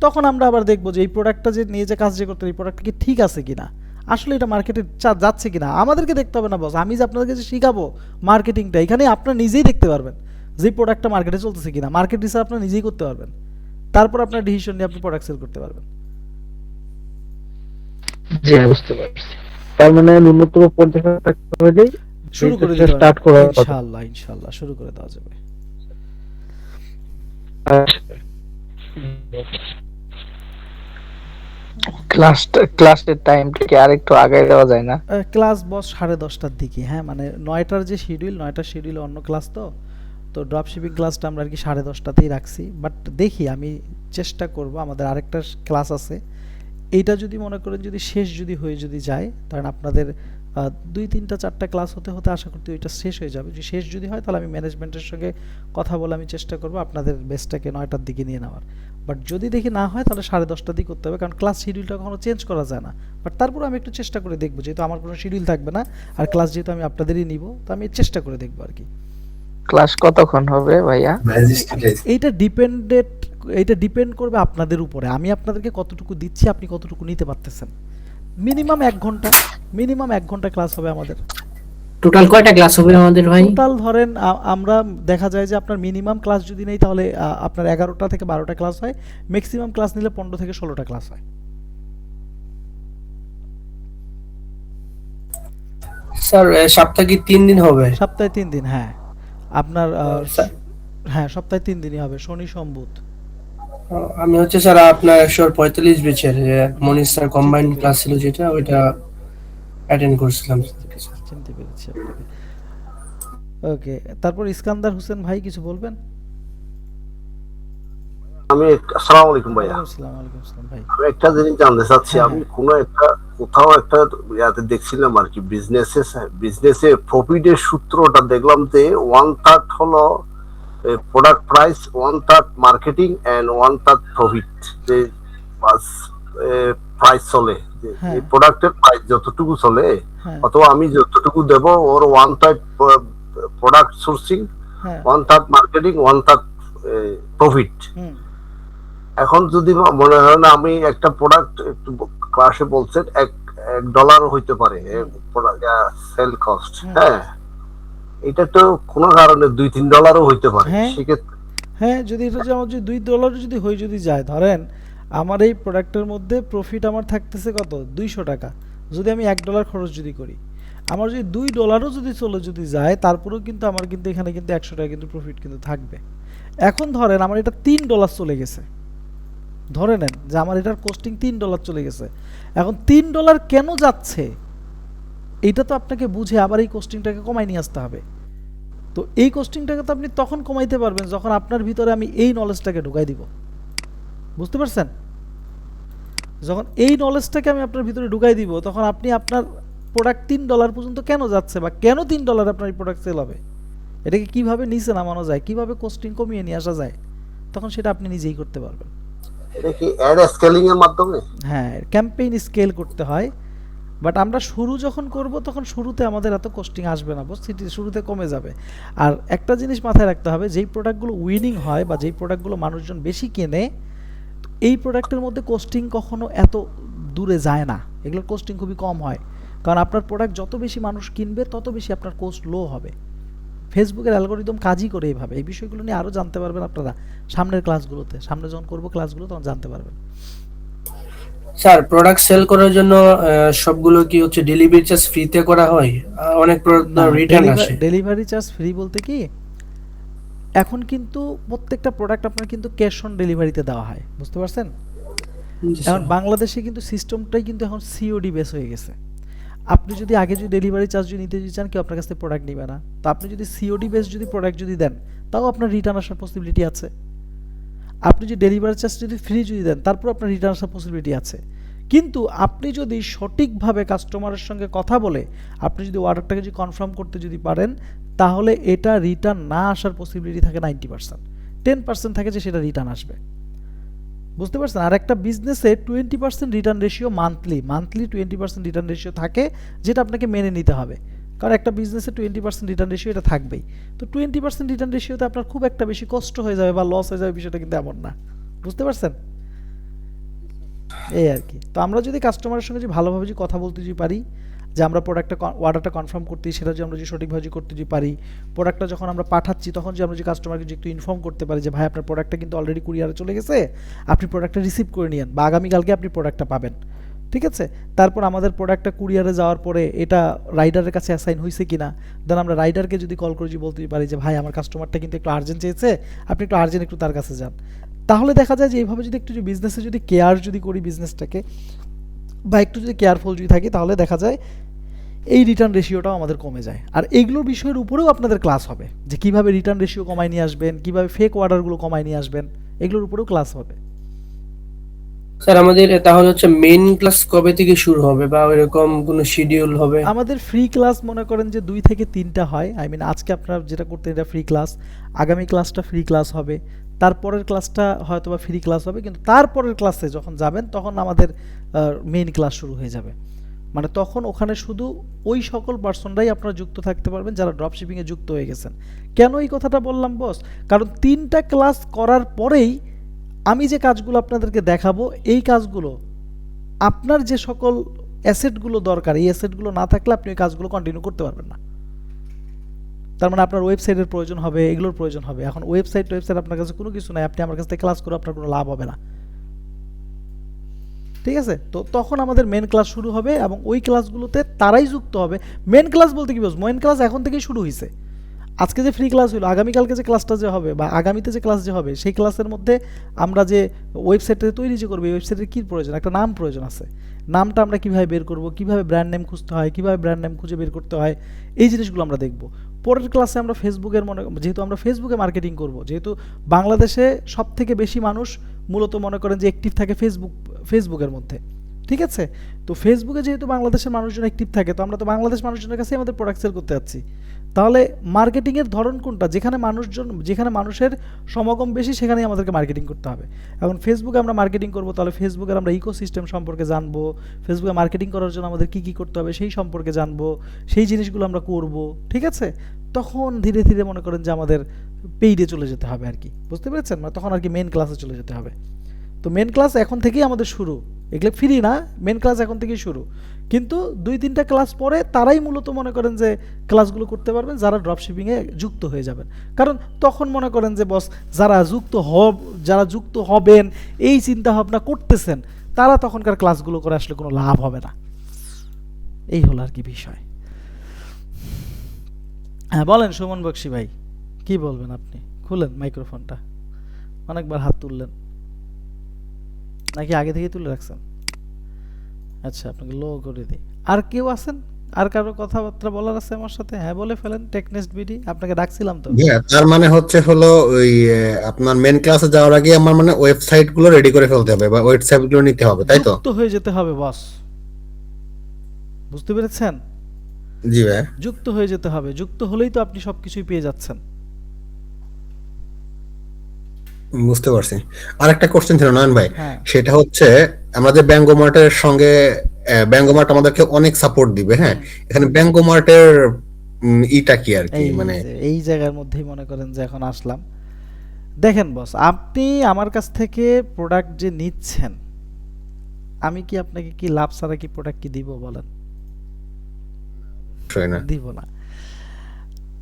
তখন আমরা আবার দেখবো যে এই প্রোডাক্টটা যে নিয়ে যে কাজ যে করতে, এই প্রোডাক্টটা কি ঠিক আছে কিনা, আসলে এটা মার্কেটে যাচ্ছে কিনা। আমাদেরকে দেখতে হবে না বস, আমি যে আপনাদেরকে যে শিখাবো মার্কেটিংটা, এখানে আপনারা নিজেই দেখতে পারবেন যে প্রোডাক্টটা মার্কেটে চলতেছে কিনা, মার্কেট রিসার্চ আপনারা নিজেই করতে পারবেন, তারপর আপনার ডিসিশন নিয়ে আপনি প্রোডাক্ট সেল করতে পারবেন। জি, বুঝতে পারছি। তার মানে ন্যূনতম 50,000 টাকা হলেই শুরু করে দিতে স্টার্ট করা পারবেন, ইনশাআল্লাহ ইনশাআল্লাহ শুরু করে দেওয়া যাবে। ক্লাসের টাইমটা কি আরেকটু আগায় দেওয়া যায় না? ক্লাস বস 10:30টার দিকে, হ্যাঁ মানে 9টার যে শিডিউল, 9টার শিডিউলে অন্য ক্লাস, তো ড্রপ শিপিং ক্লাসটা আমরা আর কি 10:30টাতেই রাখছি, বাট দেখি আমি চেষ্টা করব, আমাদের আরেকটা ক্লাস আছে, এইটা যদি মনে করেন যদি শেষ যদি হয়ে যদি যায়, কারণ আপনাদের 2, 3, 4টা ক্লাস হতে হতে আশা করতে ওইটা শেষ হয়ে যাবে, যদি শেষ যদি হয় তাহলে আমি ম্যানেজমেন্টের সঙ্গে কথা বলে আমি চেষ্টা করব আপনাদের বেসটাকে 9টার দিকে নিয়ে নেওয়ার, বাট যদি দেখি না হয় তাহলে 10:30টার দিকে করতে হবে, কারণ ক্লাস শিডিউলটা কখনো চেঞ্জ করা যায় না, বাট তারপর আমি একটু চেষ্টা করে দেখবো, যেহেতু আমার কোনো শিডিউল থাকবে না আর ক্লাস যেহেতু আমি আপনাদেরই নিব, তো আমি চেষ্টা করে দেখবো আর কি। ক্লাস কতক্ষণ হবে ভাইয়া? এইটা ডিপেন্ড করবে আপনাদের উপরে, আমি আপনাদেরকে কতটুকু দিচ্ছি, আপনি কতটুকু নিতে পারতেছেন। মিনিমাম 1 ঘন্টা ক্লাস হবে আমাদের। টোটাল কয়টা ক্লাস হবে আমাদের ভাই? টোটাল ধরেন আমরা দেখা যায় যে আপনার মিনিমাম ক্লাস যদি নেই তাহলে আপনার 11টা থেকে 12টা ক্লাস হয়, ম্যাক্সিমাম ক্লাস নিলে 15 থেকে 16টা ক্লাস হয়। স্যার সপ্তাহে 3 দিন হবে? সপ্তাহে 3 দিন, হ্যাঁ আপনার স্যার, হ্যাঁ সপ্তাহে 3 দিনই হবে, শনি সোম বুধ। আমি হচ্ছে স্যার আপনার 145 ব্যাচের মনির স্যার কম্বাইন্ড ক্লাস ছিল যেটা, ওইটা অ্যাটেন্ড করছিলাম। চিনতে পেরেছি আপনাকে। ওকে, তারপর ইস্কান্দার হোসেন ভাই কিছু বলবেন? আমি আসসালামু আলাইকুম ভাইয়া। ওয়ালাইকুম আসসালাম ভাই। আমি একটা জিনিস জানতে চাচ্ছি, হ্যাঁ, আমি কোনো একটা কোথাও একটা ইয়াতে দেখছিলাম আর কি, বিজনেসে প্রফিটের সূত্রটা দেখলাম যে 1/3 হলো product price, 1/3 marketing and 1/3 profit, যে প্রাইস চলে, যে হ্যাঁ। এই প্রোডাক্টের প্রাইস যতটুকু চলে হ্যাঁ অথবা আমি যতটুকু দেব, ওর 1/3 প্রোডাক্ট সোর্সিং, হ্যাঁ 1/3 মার্কেটিং, 1/3 প্রফিট। হুম এখন যদি মনে হয় না আমি একটা প্রোডাক্ট, একটু ক্লাসে বলছেন $1 হইতে পারে সেল কস্ট, হ্যাঁ, এটা তো কোনো কারণে $2-3 হইতে পারে, হ্যাঁ। সেক্ষেত্রে হ্যাঁ, যদি এটা যে আমার যদি $2 যদি হয়ে যদি যায়, ধরেন আমার এই প্রোডাক্টের মধ্যে প্রফিট আমার থাকতেছে কত, 200 টাকা, যদি আমি $1 খরচ যদি করি, আমার যদি $2 যদি চলে যদি যায়, তারপরেও কিন্তু আমার কিন্তু এখানে কিন্তু 100 টাকা কিন্তু প্রফিট কিন্তু থাকবে। এখন ধরেন আমার এটা $3 চলে গেছে, ধরে নেন যে আমার এটার কস্টিং $3 চলে গেছে। এখন $3 কেন যাচ্ছে, এইটা তো আপনাকে বুঝে আবার এই কস্টিংটাকে কমাই নিয়ে আসতে হবে। তো এই কস্টিংটাকে তো আপনি তখন কমাইতে পারবেন যখন আপনার ভিতরে আমি এই নলেজটাকে ঢুকাই দিব, বুঝতে পারছেন? যখন এই নলেজটাকে আমি আপনার ভিতরে ঢুকাই দিব, তখন আপনি আপনার প্রোডাক্ট $3 পর্যন্ত কেন যাচ্ছে বা কেন $3 আপনার এই প্রোডাক্ট সেল হবে, এটাকে কিভাবে নিচে নামানো যায়, কিভাবে কস্টিং কমিয়ে নিয়ে আসা যায়, তখন সেটা আপনি নিজেই করতে পারবেন। এটা কি অ্যাড স্কেলিং এর মাধ্যমে? হ্যাঁ, ক্যাম্পেইন স্কেল করতে হয়, বাট আমরা শুরু যখন করব তখন শুরুতে আমাদের এত কস্টিং আসবে না, বুঝছি, শুরুতে কমে যাবে। আর একটা জিনিস মাথায় রাখতে হবে, যেই প্রোডাক্টগুলো উইনিং হয় বা যেই প্রোডাক্টগুলো মানুষজন বেশি কেনে, এই প্রোডাক্টের মধ্যে কোস্টিং কখনো এত দূরে যায় না, এগুলোর কোস্টিং খুবই কম হয়, কারণ আপনার প্রোডাক্ট যত বেশি মানুষ কিনবে তত বেশি আপনার কোস্ট লো হবে। ফেসবুকের অ্যালগোরিদম কাজই করে এইভাবে। এই বিষয়গুলো নিয়ে আরও জানতে পারবেন আপনারা সামনের ক্লাসগুলোতে, সামনে যখন করবো ক্লাসগুলো তখন জানতে পারবেন। স্যার, প্রোডাক্ট সেল করার জন্য সবগুলো কি হচ্ছে ডেলিভারি চার্জ ফ্রিতে করা হয়? অনেক প্রোডাক্ট রিটার্ন আসে। ডেলিভারি চার্জ ফ্রি বলতে কি, এখন কিন্তু প্রত্যেকটা প্রোডাক্ট আপনার কিন্তু ক্যাশ অন ডেলিভারিতে দেওয়া হয়, বুঝতে পারছেন? জি, এখন স্যার। বাংলাদেশে কিন্তু সিস্টেমটাই কিন্তু এখন সিওডি বেস হয়ে গেছে। আপনি যদি আগে যদি ডেলিভারি চার্জ যদি নিতে যদি চান, কেউ আপনার কাছ থেকে প্রোডাক্ট নেবে না। তো আপনি যদি সিওডি বেস যদি প্রোডাক্ট যদি দেন, তাও আপনার রিটার্ন আসার পসিবিলিটি আছে। আপনি যদি ডেলিভারি চার্জ যদি ফ্রি যদি দেন, তারপর আপনার রিটার্ন আসার পসিবিলিটি আছে। কিন্তু আপনি যদি সঠিকভাবে কাস্টমারের সঙ্গে কথা বলে আপনি যদি অর্ডারটাকে যদি কনফার্ম করতে যদি পারেন, তাহলে এটা রিটার্ন না আসার পসিবিলিটি থাকে 90%। 10% থাকে যে সেটা রিটার্ন আসবে, বুঝতে পারছেন? আর একটা বিজনেসে 20% return ratio monthly 20% return ratio থাকে, যেটা আপনাকে মেনে নিতে হবে, কারণ একটা বিজনেসে 20% রিটার্ন রেশিও এটা থাকবেই। তো 20% রিটার্ন রেশিওতে আপনার খুব একটা বেশি কষ্ট হয়ে যাবে বা লস হয়ে যাবে, বিষয়টা কিন্তু এমন না, বুঝতে পারছেন? এই আর কি। তো আমরা যদি কাস্টমারের সঙ্গে যদি ভালোভাবে যদি কথা বলতে যদি পারি, যে আমরা প্রোডাক্টটা অর্ডারটা কনফার্ম করতে, সেটা যদি আমরা যদি সঠিকভাবে যদি করতে যদি পারি, প্রোডাক্টটা যখন আমরা পাঠাচ্ছি তখন যদি আমরা যদি কাস্টমারকে যদি একটু ইনফর্ম করতে পারি যে ভাই আপনার প্রোডাক্টটা কিন্তু অলরেডি কুরিয়ারে চলে গেছে, আপনি প্রোডাক্টটা রিসিভ করে নিন বা আগামীকালকে আপনি প্রোডাক্টটা পাবেন, ঠিক আছে? তারপর আমাদের প্রোডাক্টটা কুরিয়ারে যাওয়ার পরে এটা রাইডারের কাছে অ্যাসাইন হয়েছে কিনা, দেন আমরা রাইডারকে যদি কল করে যদি বলতে পারি যে ভাই আমার কাস্টমারটা কিন্তু একটু আর্জেন্ট চেয়েছে, আপনি একটু আর্জেন্ট একটু তার কাছে যান। তাহলে দেখা যায় যে এইভাবে যদি একটু বিজনেসে যদি কেয়ার যদি করি বিজনেসটাকে, বা একটু যদি কেয়ারফুল যদি থাকি, তাহলে দেখা যায় এই রিটার্ন রেশিওটাও আমাদের কমে যায়। আর এইগুলোর বিষয়ের উপরেও আপনাদের ক্লাস হবে, যে কিভাবে রিটার্ন রেশিও কমায় নিয়ে আসবেন, কিভাবে ফেক অর্ডারগুলো কমায় নিয়ে আসবেন, এগুলোর উপরেও ক্লাস হবে। স্যার, আমাদের তাহলে হচ্ছে মেইন ক্লাস কবে থেকে শুরু হবে বা এরকম কোনো শিডিউল হবে? আমাদের ফ্রি ক্লাস মনে করেন যে 2 থেকে 3টা হয়। আই মিন আজকে আপনারা যেটা করতেন এটা ফ্রি ক্লাস, আগামী ক্লাসটা ফ্রি ক্লাস হবে, তারপরের ক্লাসটা হয়তো বা ফ্রি ক্লাস হবে, কিন্তু তারপরের ক্লাসে যখন যাবেন তখন আমাদের মেইন ক্লাস শুরু হয়ে যাবে। মানে তখন ওখানে শুধু ওই সকল পার্সনরাই আপনারা যুক্ত থাকতে পারবেন যারা ড্রপশিপিংয়ে যুক্ত হয়ে গেছেন। কেন এই কথাটা বললাম বস? কারণ 3টা ক্লাস করার পরেই আমি যে কাজগুলো আপনাদেরকে দেখাবো, এই কাজগুলো আপনার যে সকল অ্যাসেটগুলো দরকার, এই অ্যাসেটগুলো না থাকলে আপনি ওই কাজগুলো কন্টিনিউ করতে পারবেন না। তার মানে আপনার ওয়েবসাইটের প্রয়োজন হবে, এগুলোর প্রয়োজন হবে। এখন ওয়েবসাইট আপনার কাছে কোনো কিছু নাই, আপনি আমার কাছ থেকে ক্লাস করে আপনার কোনো লাভ হবে না, ঠিক আছে? তো তখন আমাদের মেন ক্লাস শুরু হবে এবং ওই ক্লাসগুলোতে তারাই যুক্ত হবে। মেন ক্লাস বলতে কি বলবো, মেন ক্লাস এখন থেকেই শুরু হয়েছে। আজকে যে ফ্রি ক্লাস হলো, আগামীকালকে যে ক্লাসটা যে হবে বা আগামীতে যে ক্লাস যে হবে, সেই ক্লাসের মধ্যে আমরা যে ওয়েবসাইটটা তৈরি যে করবো, এই ওয়েবসাইটের কী প্রয়োজন, একটা নাম প্রয়োজন আছে। নামটা আমরা কীভাবে বের করব, কীভাবে ব্র্যান্ড নেম খুঁজতে হয়, কীভাবে ব্র্যান্ড নেম খুঁজে বের করতে হয়, এই জিনিসগুলো আমরা দেখব। পরের ক্লাসে আমরা ফেসবুকের যেহেতু আমরা ফেসবুকে মার্কেটিং করব, যেহেতু বাংলাদেশে সবথেকে বেশি মানুষ মূলত মনে করেন যে অ্যাক্টিভ থাকে ফেসবুকের মধ্যে, ঠিক আছে? তো ফেসবুকে যেহেতু বাংলাদেশের মানুষজন অ্যাক্টিভ থাকে, তো আমরা তো বাংলাদেশ মানুষজনের কাছে আমাদের প্রোডাক্ট সেল করতে যাচ্ছি। তাহলে মার্কেটিংয়ের ধরন কোনটা? যেখানে মানুষের সমাগম বেশি, সেখানেই আমাদেরকে মার্কেটিং করতে হবে। এখন ফেসবুকে আমরা মার্কেটিং করব, তাহলে ফেসবুকের আমরা ইকোসিস্টেম সম্পর্কে জানবো, ফেসবুকে মার্কেটিং করার জন্য আমাদের কী কী করতে হবে সেই সম্পর্কে জানবো, সেই জিনিসগুলো আমরা করব, ঠিক আছে? তখন ধীরে ধীরে মনে করেন যে আমাদের পেইডে চলে যেতে হবে আর কি, বুঝতে পেরেছেন? মানে তখন আর কি মেন ক্লাসে চলে যেতে হবে। তো মেন ক্লাস এখন থেকেই আমাদের শুরু, এগুলো ফ্রি না, মেন ক্লাস এখন থেকেই শুরু। কিন্তু 2-3টা ক্লাস পরে তারাই মূলত মনে করেন যে ক্লাসগুলো করতে পারবেন যারা ড্রপশিপিংয়ে যুক্ত হয়ে যাবেন। কারণ তখন মনে করেন যে বস যারা যুক্ত হবেন এই চিন্তা ভাবনা করতেছেন তারা তখনকার ক্লাসগুলো করে আসলে কোনো লাভ হবে না। এই হলো আর কি বিষয়। হ্যাঁ বলেন সুমন বক্সি ভাই, কি বলবেন আপনি? খুলেন মাইক্রোফোনটা। অনেকবার হাত তুললেন নাকি আগে থেকে তুলে রাখছেন? আচ্ছা আপনাকে লো করে দিই। আর কেউ আছেন? আর কারো কথাবার্তা বলার আছে আমার সাথে? হ্যাঁ বলে ফেলেন। টেকনেস্ট বিডি আপনাকে ডাকছিলাম তো। তার মানে হলো ওই আপনার মেন ক্লাসে যাওয়ার আগে আমার মানে ওয়েবসাইট গুলো রেডি করে ফেলতে হবে বা ওয়েবসাইট গুলো নিতে হবে, তাই তো? যুক্ত হয়ে যেতে হবে বস, বুঝতে পেরেছেন? জি ভাই, যুক্ত হয়ে যেতে হবে। যুক্ত হলেই তো আপনি সবকিছুই পেয়ে যাচ্ছেন। বুঝতে পারছি। আর একটা কোশ্চেন ছিল নয়ন ভাই, হ্যাঁ সেটা হচ্ছে আমরা যে ব্যাঙ্গোমার্টের সঙ্গে ব্যাঙ্গোমার্ট আমাদেরকে অনেক সাপোর্ট দিবে, হ্যাঁ, এখানে ব্যাঙ্গোমার্টের ইটা কি আর কি, এই মানে যে এই জায়গার মধ্যেই মনে করেন যে এখন আসলাম। দেখেন বস, আপনি আমার কাছ থেকে প্রোডাক্ট যে নিচ্ছেন, আমি কি আপনাকে কি লাভ ছাড়া কি প্রোডাক্ট কি দিব বলেন? না। দিব না।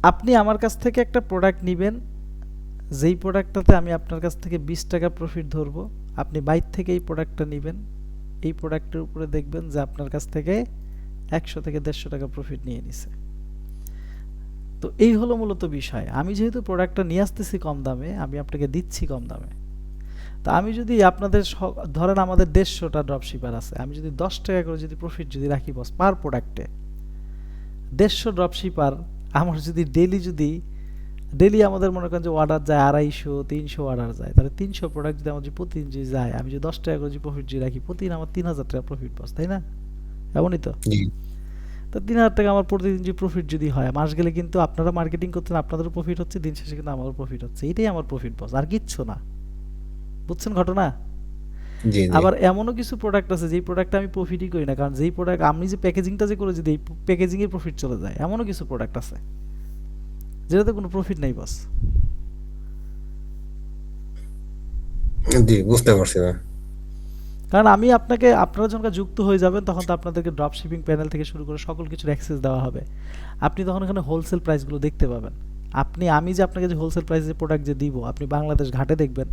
আপনি আমার কাছ থেকে একটা প্রোডাক্ট নেবেন, যেই প্রোডাক্টটাতে আমি আপনার কাছ থেকে 20 টাকা প্রফিট ধরবো, আপনি বাইর থেকে এই প্রোডাক্টটা নেবেন, এই প্রোডাক্টের উপরে দেখবেন যে আপনার কাছ থেকে 100 থেকে 150 টাকা প্রফিট নিয়ে নিছে। তো এই হলো মূলত বিষয়। আমি যেহেতু প্রোডাক্টটা নিয়ে আসতেছি কম দামে, আমি আপনাকে দিচ্ছি কম দামে। তা আমি যদি আপনাদের ধরেন আমাদের 150টা ড্রপশিপার আছে, আমি যদি 10 টাকা করে যদি প্রফিট যদি রাখি বস পার প্রোডাক্টে, 150 ড্রপশিপার আমার যদি ডেলি আমাদের মনে করেন যে অর্ডার যায় 250-300 অর্ডার যায়, তাহলে 300 প্রোডাক্ট যদি আমার যদি প্রতিদিন যদি যায়, আমি যদি 10 টাকা করে যদি প্রফিট যদি রাখি, প্রতিদিন আমার 3000 টাকা প্রফিট বস, তাই না? এমনই তো। জি তো 3000 টাকা আমার প্রতিদিন যদি প্রফিট যদি হয়, মাস গেলে কিন্তু আপনারা মার্কেটিং করতেন, আপনাদেরও প্রফিট হচ্ছে, দিন শেষে কিন্তু আমারও প্রফিট হচ্ছে। এটাই আমার প্রফিট বস, আর কিচ্ছু না। বুঝছেন ঘটনা? জি জি। আবার এমনও কিছু প্রোডাক্ট আছে যেই প্রোডাক্ট আমি প্রফিটই করি না, কারণ যেই প্রোডাক্ট আমি যে প্যাকেজিংটা যে করে যদি প্যাকেজিং এর প্রফিট চলে যায়, এমনও কিছু প্রোডাক্ট আছে যেটাতে কোনো প্রফিট নাই বস। জি বুঝতে পারছি ভাই। কারণ আমি আপনারা যখন যুক্ত হয়ে যাবেন তখন তো আপনাদেরকে ড্রপ শিপিং প্যানেল থেকে শুরু করে সকল কিছুর অ্যাক্সেস দেওয়া হবে। আপনি তখন এখানে হোলসেল প্রাইসগুলো দেখতে পাবেন। আমি যে আপনাকে যে হোলসেল প্রাইসে প্রোডাক্ট যে দিব, আপনি বাংলাদেশ ঘাটে দেখবেন,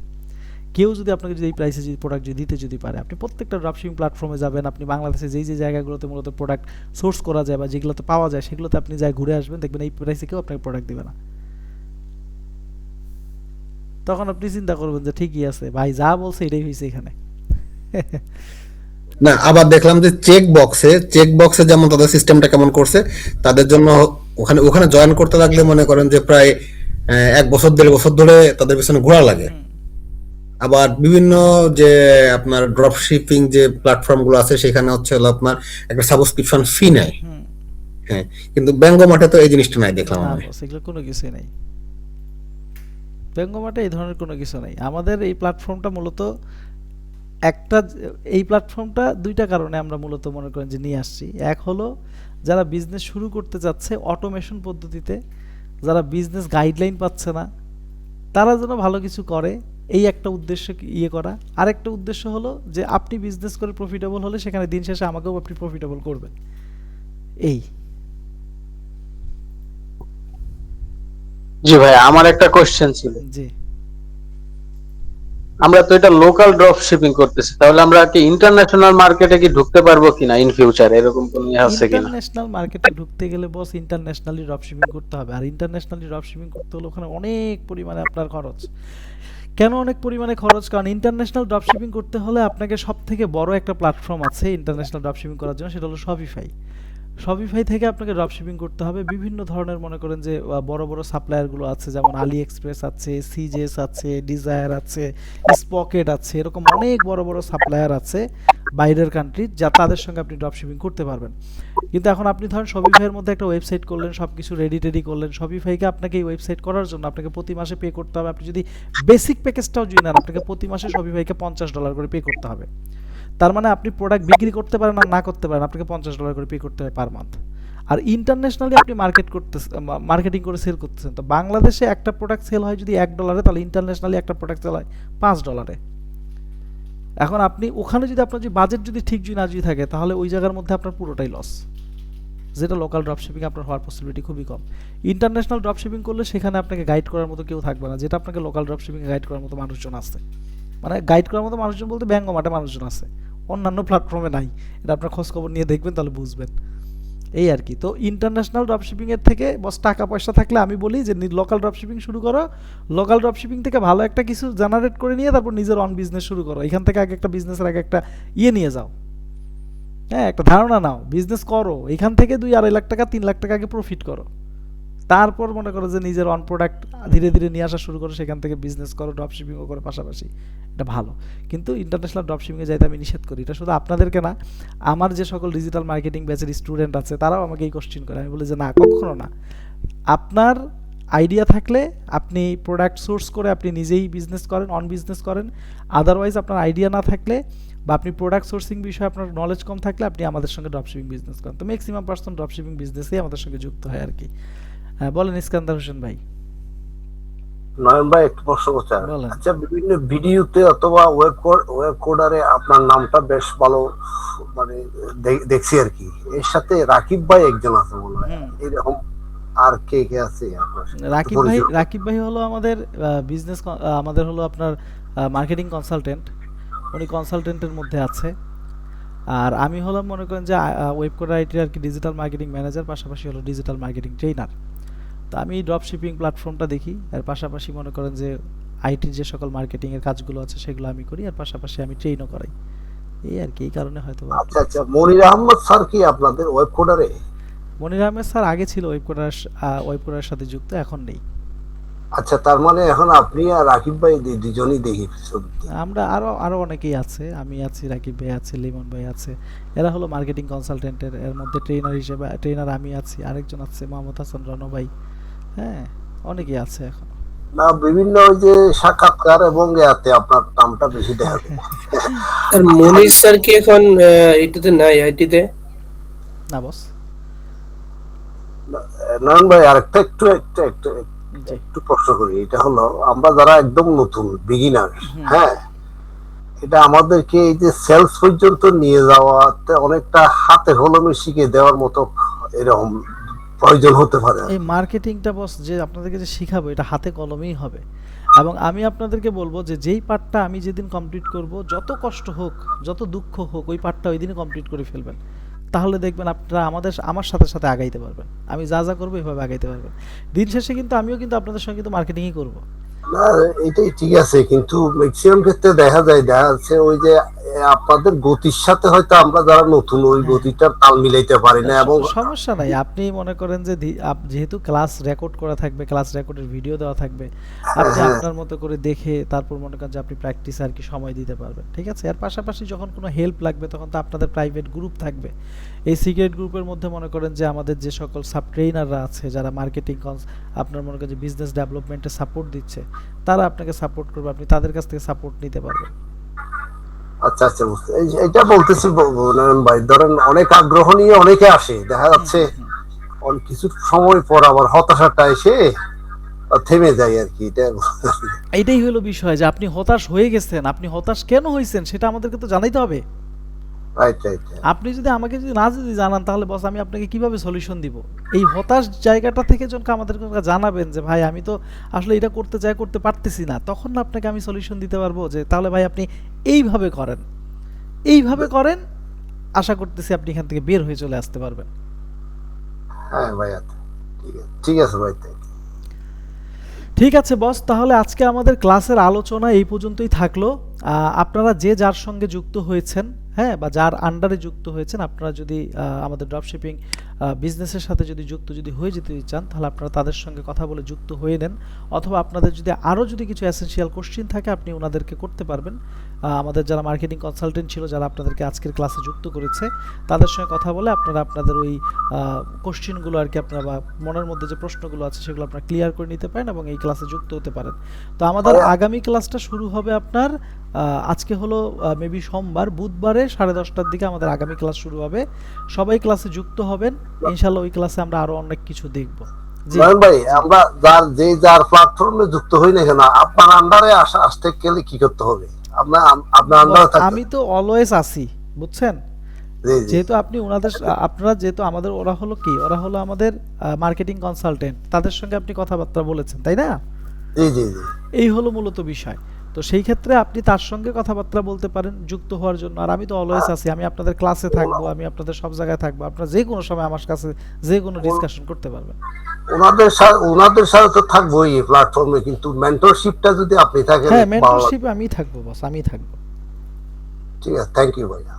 কেউ যদি আপনাকে যদি এই প্রাইসে যদি প্রোডাক্ট যদি দিতে যদি পারে, আপনি প্রত্যেকটা ড্রপশিপিং প্ল্যাটফর্মে যাবেন, আপনি বাংলাদেশে যেই যে জায়গাগুলোতে মূলত প্রোডাক্ট সোর্স করা যায় বা যেগুলোতে পাওয়া যায়, সেগুলোতে আপনি যাই ঘুরে আসবেন, দেখবেন এই প্রাইসে কেউ আপনাকে প্রোডাক্ট দিবে না। তখন আপনি চিন্তা করবেন যে ঠিকই আছে ভাই, যা বলছে এটাই হয়েছে এখানে। না আবার দেখলাম যে চেক বক্সে যেমন তাদের সিস্টেমটা কেমন করছে, তাদের জন্য ওখানে জয়েন করতে লাগলে মনে করেন যে প্রায় 1-1.5 বছর ধরে তাদের পিছনে ঘোরা লাগে। আবার বিভিন্ন যে আপনার ড্রপ শিপিং যে প্ল্যাটফর্ম গুলো আছে সেখানে হচ্ছে হলো আপনার একটা সাবস্ক্রিপশন ফি নেয়, হ্যাঁ, কিন্তু ব্যাঙ্গোমার্টে তো এই জিনিসটা নাই দেখলাম না আমি। বস, এগুলো কোনো কিছুই নাই। ব্যাঙ্গোমার্টে এই ধরনের কোনো কিছু নাই। আমাদের এই প্ল্যাটফর্মটা মূলত এই প্ল্যাটফর্মটা দুইটা কারণে আমরা মূলত মনে করেন যে নিয়ে আসছি। এক হলো যারা বিজনেস শুরু করতে যাচ্ছে অটোমেশন পদ্ধতিতে, যারা বিজনেস গাইডলাইন পাচ্ছে না, তারা যেন ভালো কিছু করে, এই একটা উদ্দেশ্য করা। আরেকটা উদ্দেশ্য হলো যে আপনি বিজনেস করে প্রফিটেবল হলে সেখানে দিন শেষে আমাকেও আপনি প্রফিটেবল করবেন। এই জি ভাই, আমার একটা কোশ্চেন ছিল। জি, আমরা তো এটা লোকাল ড্রপ শিপিং করতেছি, তাহলে আমরা কি ইন্টারন্যাশনাল মার্কেটে কি ঢুকতে পারবো কিনা ইন ফিউচার, এরকম কোনো আছে কিনা? ইন্টারন্যাশনাল মার্কেটে ঢুকতে গেলে বস ইন্টারন্যাশনালি ড্রপশিপিং করতে হবে। আর ইন্টারন্যাশনালি ড্রপশিপিং করতে হলে ওখানে অনেক পরিমাণে আপনার খরচ। কেন অনেক পরিমাণে খরচ? কারণ ইন্টারন্যাশনাল ড্রপশিপিং করতে হলে আপনাকে সবথেকে বড় একটা প্ল্যাটফর্ম আছে ইন্টারন্যাশনাল ড্রপশিপিং করার জন্য, সেটা হলো শপিফাই। শপিফাই থেকে আপনাকে ড্রপশিপিং করতে হবে। বিভিন্ন ধরনের মনে করেন যে বড় বড় সাপ্লায়ারগুলো আছে, যেমন আলি এক্সপ্রেস আছে, সিজেস আছে, ডিজায়ার আছে, স্পকেট আছে, এরকম অনেক বড় বড় সাপ্লায়ার আছে বাইরের কান্ট্রির, যা তাদের সঙ্গে আপনি ড্রপশিপিং করতে পারবেন। কিন্তু এখন আপনি ধরেন শপিফাইয়ের মধ্যে একটা ওয়েবসাইট করলেন, সব কিছু রেডি করলেন, শপিফাইকে আপনাকে এই ওয়েবসাইট করার জন্য আপনাকে প্রতি মাসে পে করতে হবে। আপনি যদি বেসিক প্যাকেজটাও যদি নেন, আপনাকে প্রতি মাসে শপিফাইকে $50 করে পে করতে হবে। তার মানে আপনি প্রোডাক্ট বিক্রি করতে পারেন আর না করতে পারেন, আপনাকে $50 করে পে করতে হবে পার মান্থ। আর ইন্টারন্যাশনালি আপনি মার্কেটিং করে সেল করতেছেন, তো বাংলাদেশে একটা প্রোডাক্ট সেল হয় যদি $1, তাহলে ইন্টারন্যাশনালি একটা প্রোডাক্ট সেল হয় $5। এখন আপনি ওখানে যদি আপনার যে বাজেট যদি ঠিক যদি না যদি থাকে তাহলে ওই জায়গার মধ্যে আপনার পুরোটাই লস, যেটা লোকাল ড্রপশিপিং আপনার হওয়ার পসিবিলিটি খুবই কম। ইন্টারন্যাশনাল ড্রপশিপিং করলে সেখানে আপনাকে গাইড করার মতো কেউ থাকবে না, যেটা আপনাকে লোকাল ড্রপশিপিং গাইড করার মতো মানুষজন আছে। মানে গাইড করার মতো মানুষজন বলতে ব্যাঙ্গমাটে মানুষজন আছে, অন্যান্য প্ল্যাটফর্মে নাই। এটা আপনার খোঁজ খবর নিয়ে দেখবেন, তাহলে বুঝবেন। এই আর কি। তো ইন্টারন্যাশনাল ড্রপশিপিং এর থেকে বস টাকা পয়সা থাকলে আমি বলি যে লোকাল ড্রপশিপিং শুরু করো, লোকাল ড্রপশিপিং থেকে ভালো একটা কিছু জেনারেট করে নিয়ে তারপর নিজের অন বিজনেস শুরু করো। এখান থেকে আগে একটা বিজনেসের আগে একটা নিয়ে যাও, হ্যাঁ, একটা ধারণা নাও, বিজনেস করো, এখান থেকে 2-2.5 লাখ টাকা 3 লাখ টাকা আগে প্রফিট করো, তারপর মনে করো যে নিজের অন প্রোডাক্ট ধীরে ধীরে নিয়ে আসা শুরু করো, সেখান থেকে বিজনেস করো, ড্রপশিপিংও করো পাশাপাশি, এটা ভালো। কিন্তু ইন্টারন্যাশনাল ড্রপশিপিংয়ে যাইতে আমি নিষেধ করি। এটা শুধু আপনাদেরকে না, আমার যে সকল ডিজিটাল মার্কেটিং ব্যাচের স্টুডেন্ট আছে তারাও আমাকে এই কোশ্চেন করে। আমি বলি যে না, কখনো না। আপনার আইডিয়া থাকলে আপনি প্রোডাক্ট সোর্স করে আপনি নিজেই বিজনেস করেন, অন বিজনেস করেন। আদারওয়াইজ আপনার আইডিয়া না থাকলে বা আপনি প্রোডাক্ট সোর্সিং বিষয়ে আপনার নলেজ কম থাকলে আপনি আমাদের সঙ্গে ড্রপশিপিং বিজনেস করেন। তো ম্যাক্সিমাম পার্সন ড্রপশিপিং বিজনেসেই আমাদের সঙ্গে যুক্ত হয় আর কি। বলেন ইস্কান্দার হোসেন ভাই। নয়ন ভাই একটু প্রশ্ন করতে চাই। বলেন। আচ্ছা, বিভিন্ন ভিডিওতে অথবা ওয়েব কোডারে আপনার নামটা বেশ ভালো মানে দেখছি আর কি। এর সাথে রাকিব ভাই একজন আছে মনে হয়, এরকম আর কে কে আছে আপনার সাথে? রাকিব ভাই হলো আমাদের বিজনেস, আমাদের হলো আপনার মার্কেটিং কনসালটেন্ট, উনি কনসালটেন্টের মধ্যে আছে। আর আমি হলাম মনে করেন যে ওয়েব কোড আইটি আর কি ডিজিটাল মার্কেটিং ম্যানেজার, পাশাপাশি হলো ডিজিটাল মার্কেটিং ট্রেনার। তো আমি ড্রপশিপিং প্ল্যাটফর্মটা দেখি, এর পাশাপাশি মনে করেন যে আইটির যে সকল মার্কেটিংয়ের কাজগুলো আছে সেগুলো আমি করি, আর পাশাপাশি আমি ট্রেনও করাই। এই আর কি, এই কারণে হয়তো। আচ্ছা আচ্ছা, মনির আহমদ স্যার কি আপনাদের ওয়েব কোডারে? মনির আহমেদ স্যার আগে ছিল ওয়েব কোডারের সাথে যুক্ত, এখন নেই। আচ্ছা, তার মানে এখন আপনি আর রাকিব ভাই দুজনই দেখি ছবিতে। আমরা আরো অনেকেই আছে, আমি আছি, রাকিব ভাই আছে, লিমন ভাই আছে, এরা হলো মার্কেটিং কনসালটেন্টের। এর মধ্যে ট্রেনার হিসেবে ট্রেনার আমি আছি, আরেকজন আছে মোহাম্মদ হাসান রানো ভাই, হ্যাঁ, অনেকেই আছে এখন। না, বিভিন্ন ওই যে সাক্ষাৎকার এবং ইয়াতে আপনার নামটা বেশি দেখা যায়। আর মনির স্যার কি এখন এটাতে নাই, আইটিতে? না বস। নয়ন ভাই আরেকটা একটু প্রশ্ন করি। এটা হলো, আমরা যারা একদম নতুন বিগিনার, হ্যাঁ, এটা আমাদেরকে এই যে সেলস পর্যন্ত নিয়ে যাওয়াতে অনেকটা হাতে কলমে শিখে দেওয়ার মতো এরকম প্রয়োজন হতে পারে। এই মার্কেটিংটা বস যে আপনাদেরকে যে শিখাবো এটা হাতে কলমেই হবে। এবং আমি আপনাদেরকে বলবো যে যেই পার্টটা আমি যেদিন কমপ্লিট করব, যত কষ্ট হোক যত দুঃখ হোক, ওই পার্টটা ওই দিনই কমপ্লিট করে ফেলবেন, তাহলে দেখবেন আপনারা আমার সাথে সাথে আগাইতে পারবেন। আমি যা যা করবো এভাবে আগাইতে পারবেন। দিন শেষে কিন্তু আমিও কিন্তু আপনাদের সঙ্গে কিন্তু মার্কেটিংই করবো। না, এটাই ঠিক আছে, কিন্তু ম্যাক্সিমাম ক্ষেত্রে দেখা যাচ্ছে ওই যে আপনাদের গতির সাথে হয়তো আমরা যারা নতুন ওই গতিটার তাল মিলাইতে পারি না। এবং সমস্যা নাই, আপনি মনে করেন যে যেহেতু ক্লাস রেকর্ড করা থাকবে, ক্লাস রেকর্ডের ভিডিও দেওয়া থাকবে, আপনি আপনার মতো করে দেখে তারপর মনে করেন যে আপনি প্র্যাকটিস আর কি সময় দিতে পারবেন, ঠিক আছে। এর পাশাপাশি যখন কোনো হেল্প লাগবে তখন তো আপনাদের প্রাইভেট গ্রুপ থাকবে। এই সিক্রেট গ্রুপের মধ্যে মনে করেন যে আমাদের যে সকল সাব ট্রেনাররা আছে, যারা মার্কেটিং আপনার মনে করেন যে বিজনেস ডেভেলপমেন্টে সাপোর্ট দিচ্ছে, তারা আপনাকে সাপোর্ট করবে, আপনি তাদের কাছ থেকে সাপোর্ট নিতে পারবেন। আচ্ছা আচ্ছা, বুঝতে, এটা বলতেছি নয়ন ভাই, ধরেন অনেক আগ্রহ নিয়ে অনেকে আসে, দেখা যাচ্ছে কিছু সময় পর আবার হতাশাটা এসে থেমে যায় আর কি। এইটাই হলো বিষয় যে আপনি হতাশ হয়ে গেছেন, আপনি হতাশ কেন হয়েছেন সেটা আমাদেরকে তো জানাইতে হবে। আপনি যদি আমাকে যদি জানান তাহলে বস আমি আপনাকে কিভাবে সলিউশন দিব? এই হতাশ জায়গাটা থেকে যখন আমাদেরকে জানাবেন যে ভাই আমি তো আসলে এটা করতে চাই, করতে পারতেছি না, তখন না আপনাকে আমি সলিউশন দিতে পারবো যে তাহলে ভাই আপনি এইভাবে করেন, আশা করতেছি আপনি এখান থেকে বের হয়ে চলে আসতে পারবেন। হ্যাঁ ভাই, ঠিক আছে ভাই। ঠিক আছে বস, তাহলে আজকে আমাদের ক্লাসের আলোচনা এই পর্যন্তই থাকলো। আপনারা যে যার সঙ্গে যুক্ত হয়েছেন, হ্যাঁ, বা যার আন্ডারে যুক্ত হয়েছেন, আপনারা যদি আমাদের ড্রপশিপিং বিজনেসের সাথে যদি হয়ে যেতে চান, তাহলে আপনারা তাদের সঙ্গে কথা বলে যুক্ত হয়ে নেন। অথবা আপনাদের যদি আরও কিছু এসেনশিয়াল কোশ্চেন থাকে আপনি ওনাদেরকে করতে পারবেন। আমাদের যারা মার্কেটিং কনসালটেন্ট ছিল, যারা আপনাদেরকে আজকের ক্লাসে যুক্ত করেছে, তাদের সঙ্গে কথা বলে আপনারা আপনাদের ওই কোশ্চেনগুলো আর কি আপনারা বা মনের মধ্যে যে প্রশ্নগুলো আছে সেগুলো আপনারা ক্লিয়ার করে নিতে পারেন এবং এই ক্লাসে যুক্ত হতে পারেন। তো আমাদের আগামী ক্লাসটা শুরু হবে আপনার আজকে হলো মেবি সোমবার, বুধবারে 10:30টার দিকে আমাদের আগামী ক্লাস শুরু হবে। সবাই ক্লাসে যুক্ত হবেন ইনশাআল্লাহ। ওই ক্লাসে আমরা আরো অনেক কিছু দেখব। নয়ন ভাই, আমরা যার প্ল্যাটফর্মে যুক্ত হই না কেন, আপনার আন্ডারে আসতে গেলে কি করতে হবে? আপনার আপনার আন্দাজ থাকবে। আমি তো অলওয়েজ আছি, বুঝছেন? জি জি যেহেতু আপনি ওনাদের আপনারা যেহেতু আমাদের ওরা হলো কি, ওরা হলো আমাদের মার্কেটিং কনসালটেন্ট, তাদের সঙ্গে আপনি কথাবার্তা বলেছেন, তাই না? জি জি জি এই হলো মূলত বিষয়। তো সেই ক্ষেত্রে আপনি তার সঙ্গে কথাবার্তা বলতে পারেন যুক্ত হওয়ার জন্য। আর আমি তো অলওয়েজ আছি, আমি আপনাদের ক্লাসে থাকবো, আমি আপনাদের সব জায়গায় থাকবো, আপনারা যে কোনো সময় আমার কাছে যে কোনো ডিসকাশন করতে পারবেন। ওনাদের সাথে তো থাকবোই এই প্ল্যাটফর্মে, কিন্তু মেন্টরশিপটা যদি আপনি থাকেন হ্যাঁ, একটু ভালো মেন্টরশিপ লাগবে। আমি থাকবো বস, আমি থাকবো। ঠিক আছে, থ্যাংক ইউ ভাইয়া।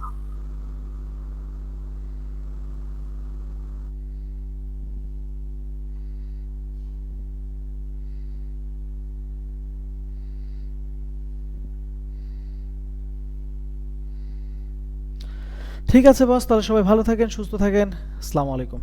ঠিক আছে বস, তাহলে সবাই ভালো থাকেন, সুস্থ থাকেন। আসসালামু আলাইকুম।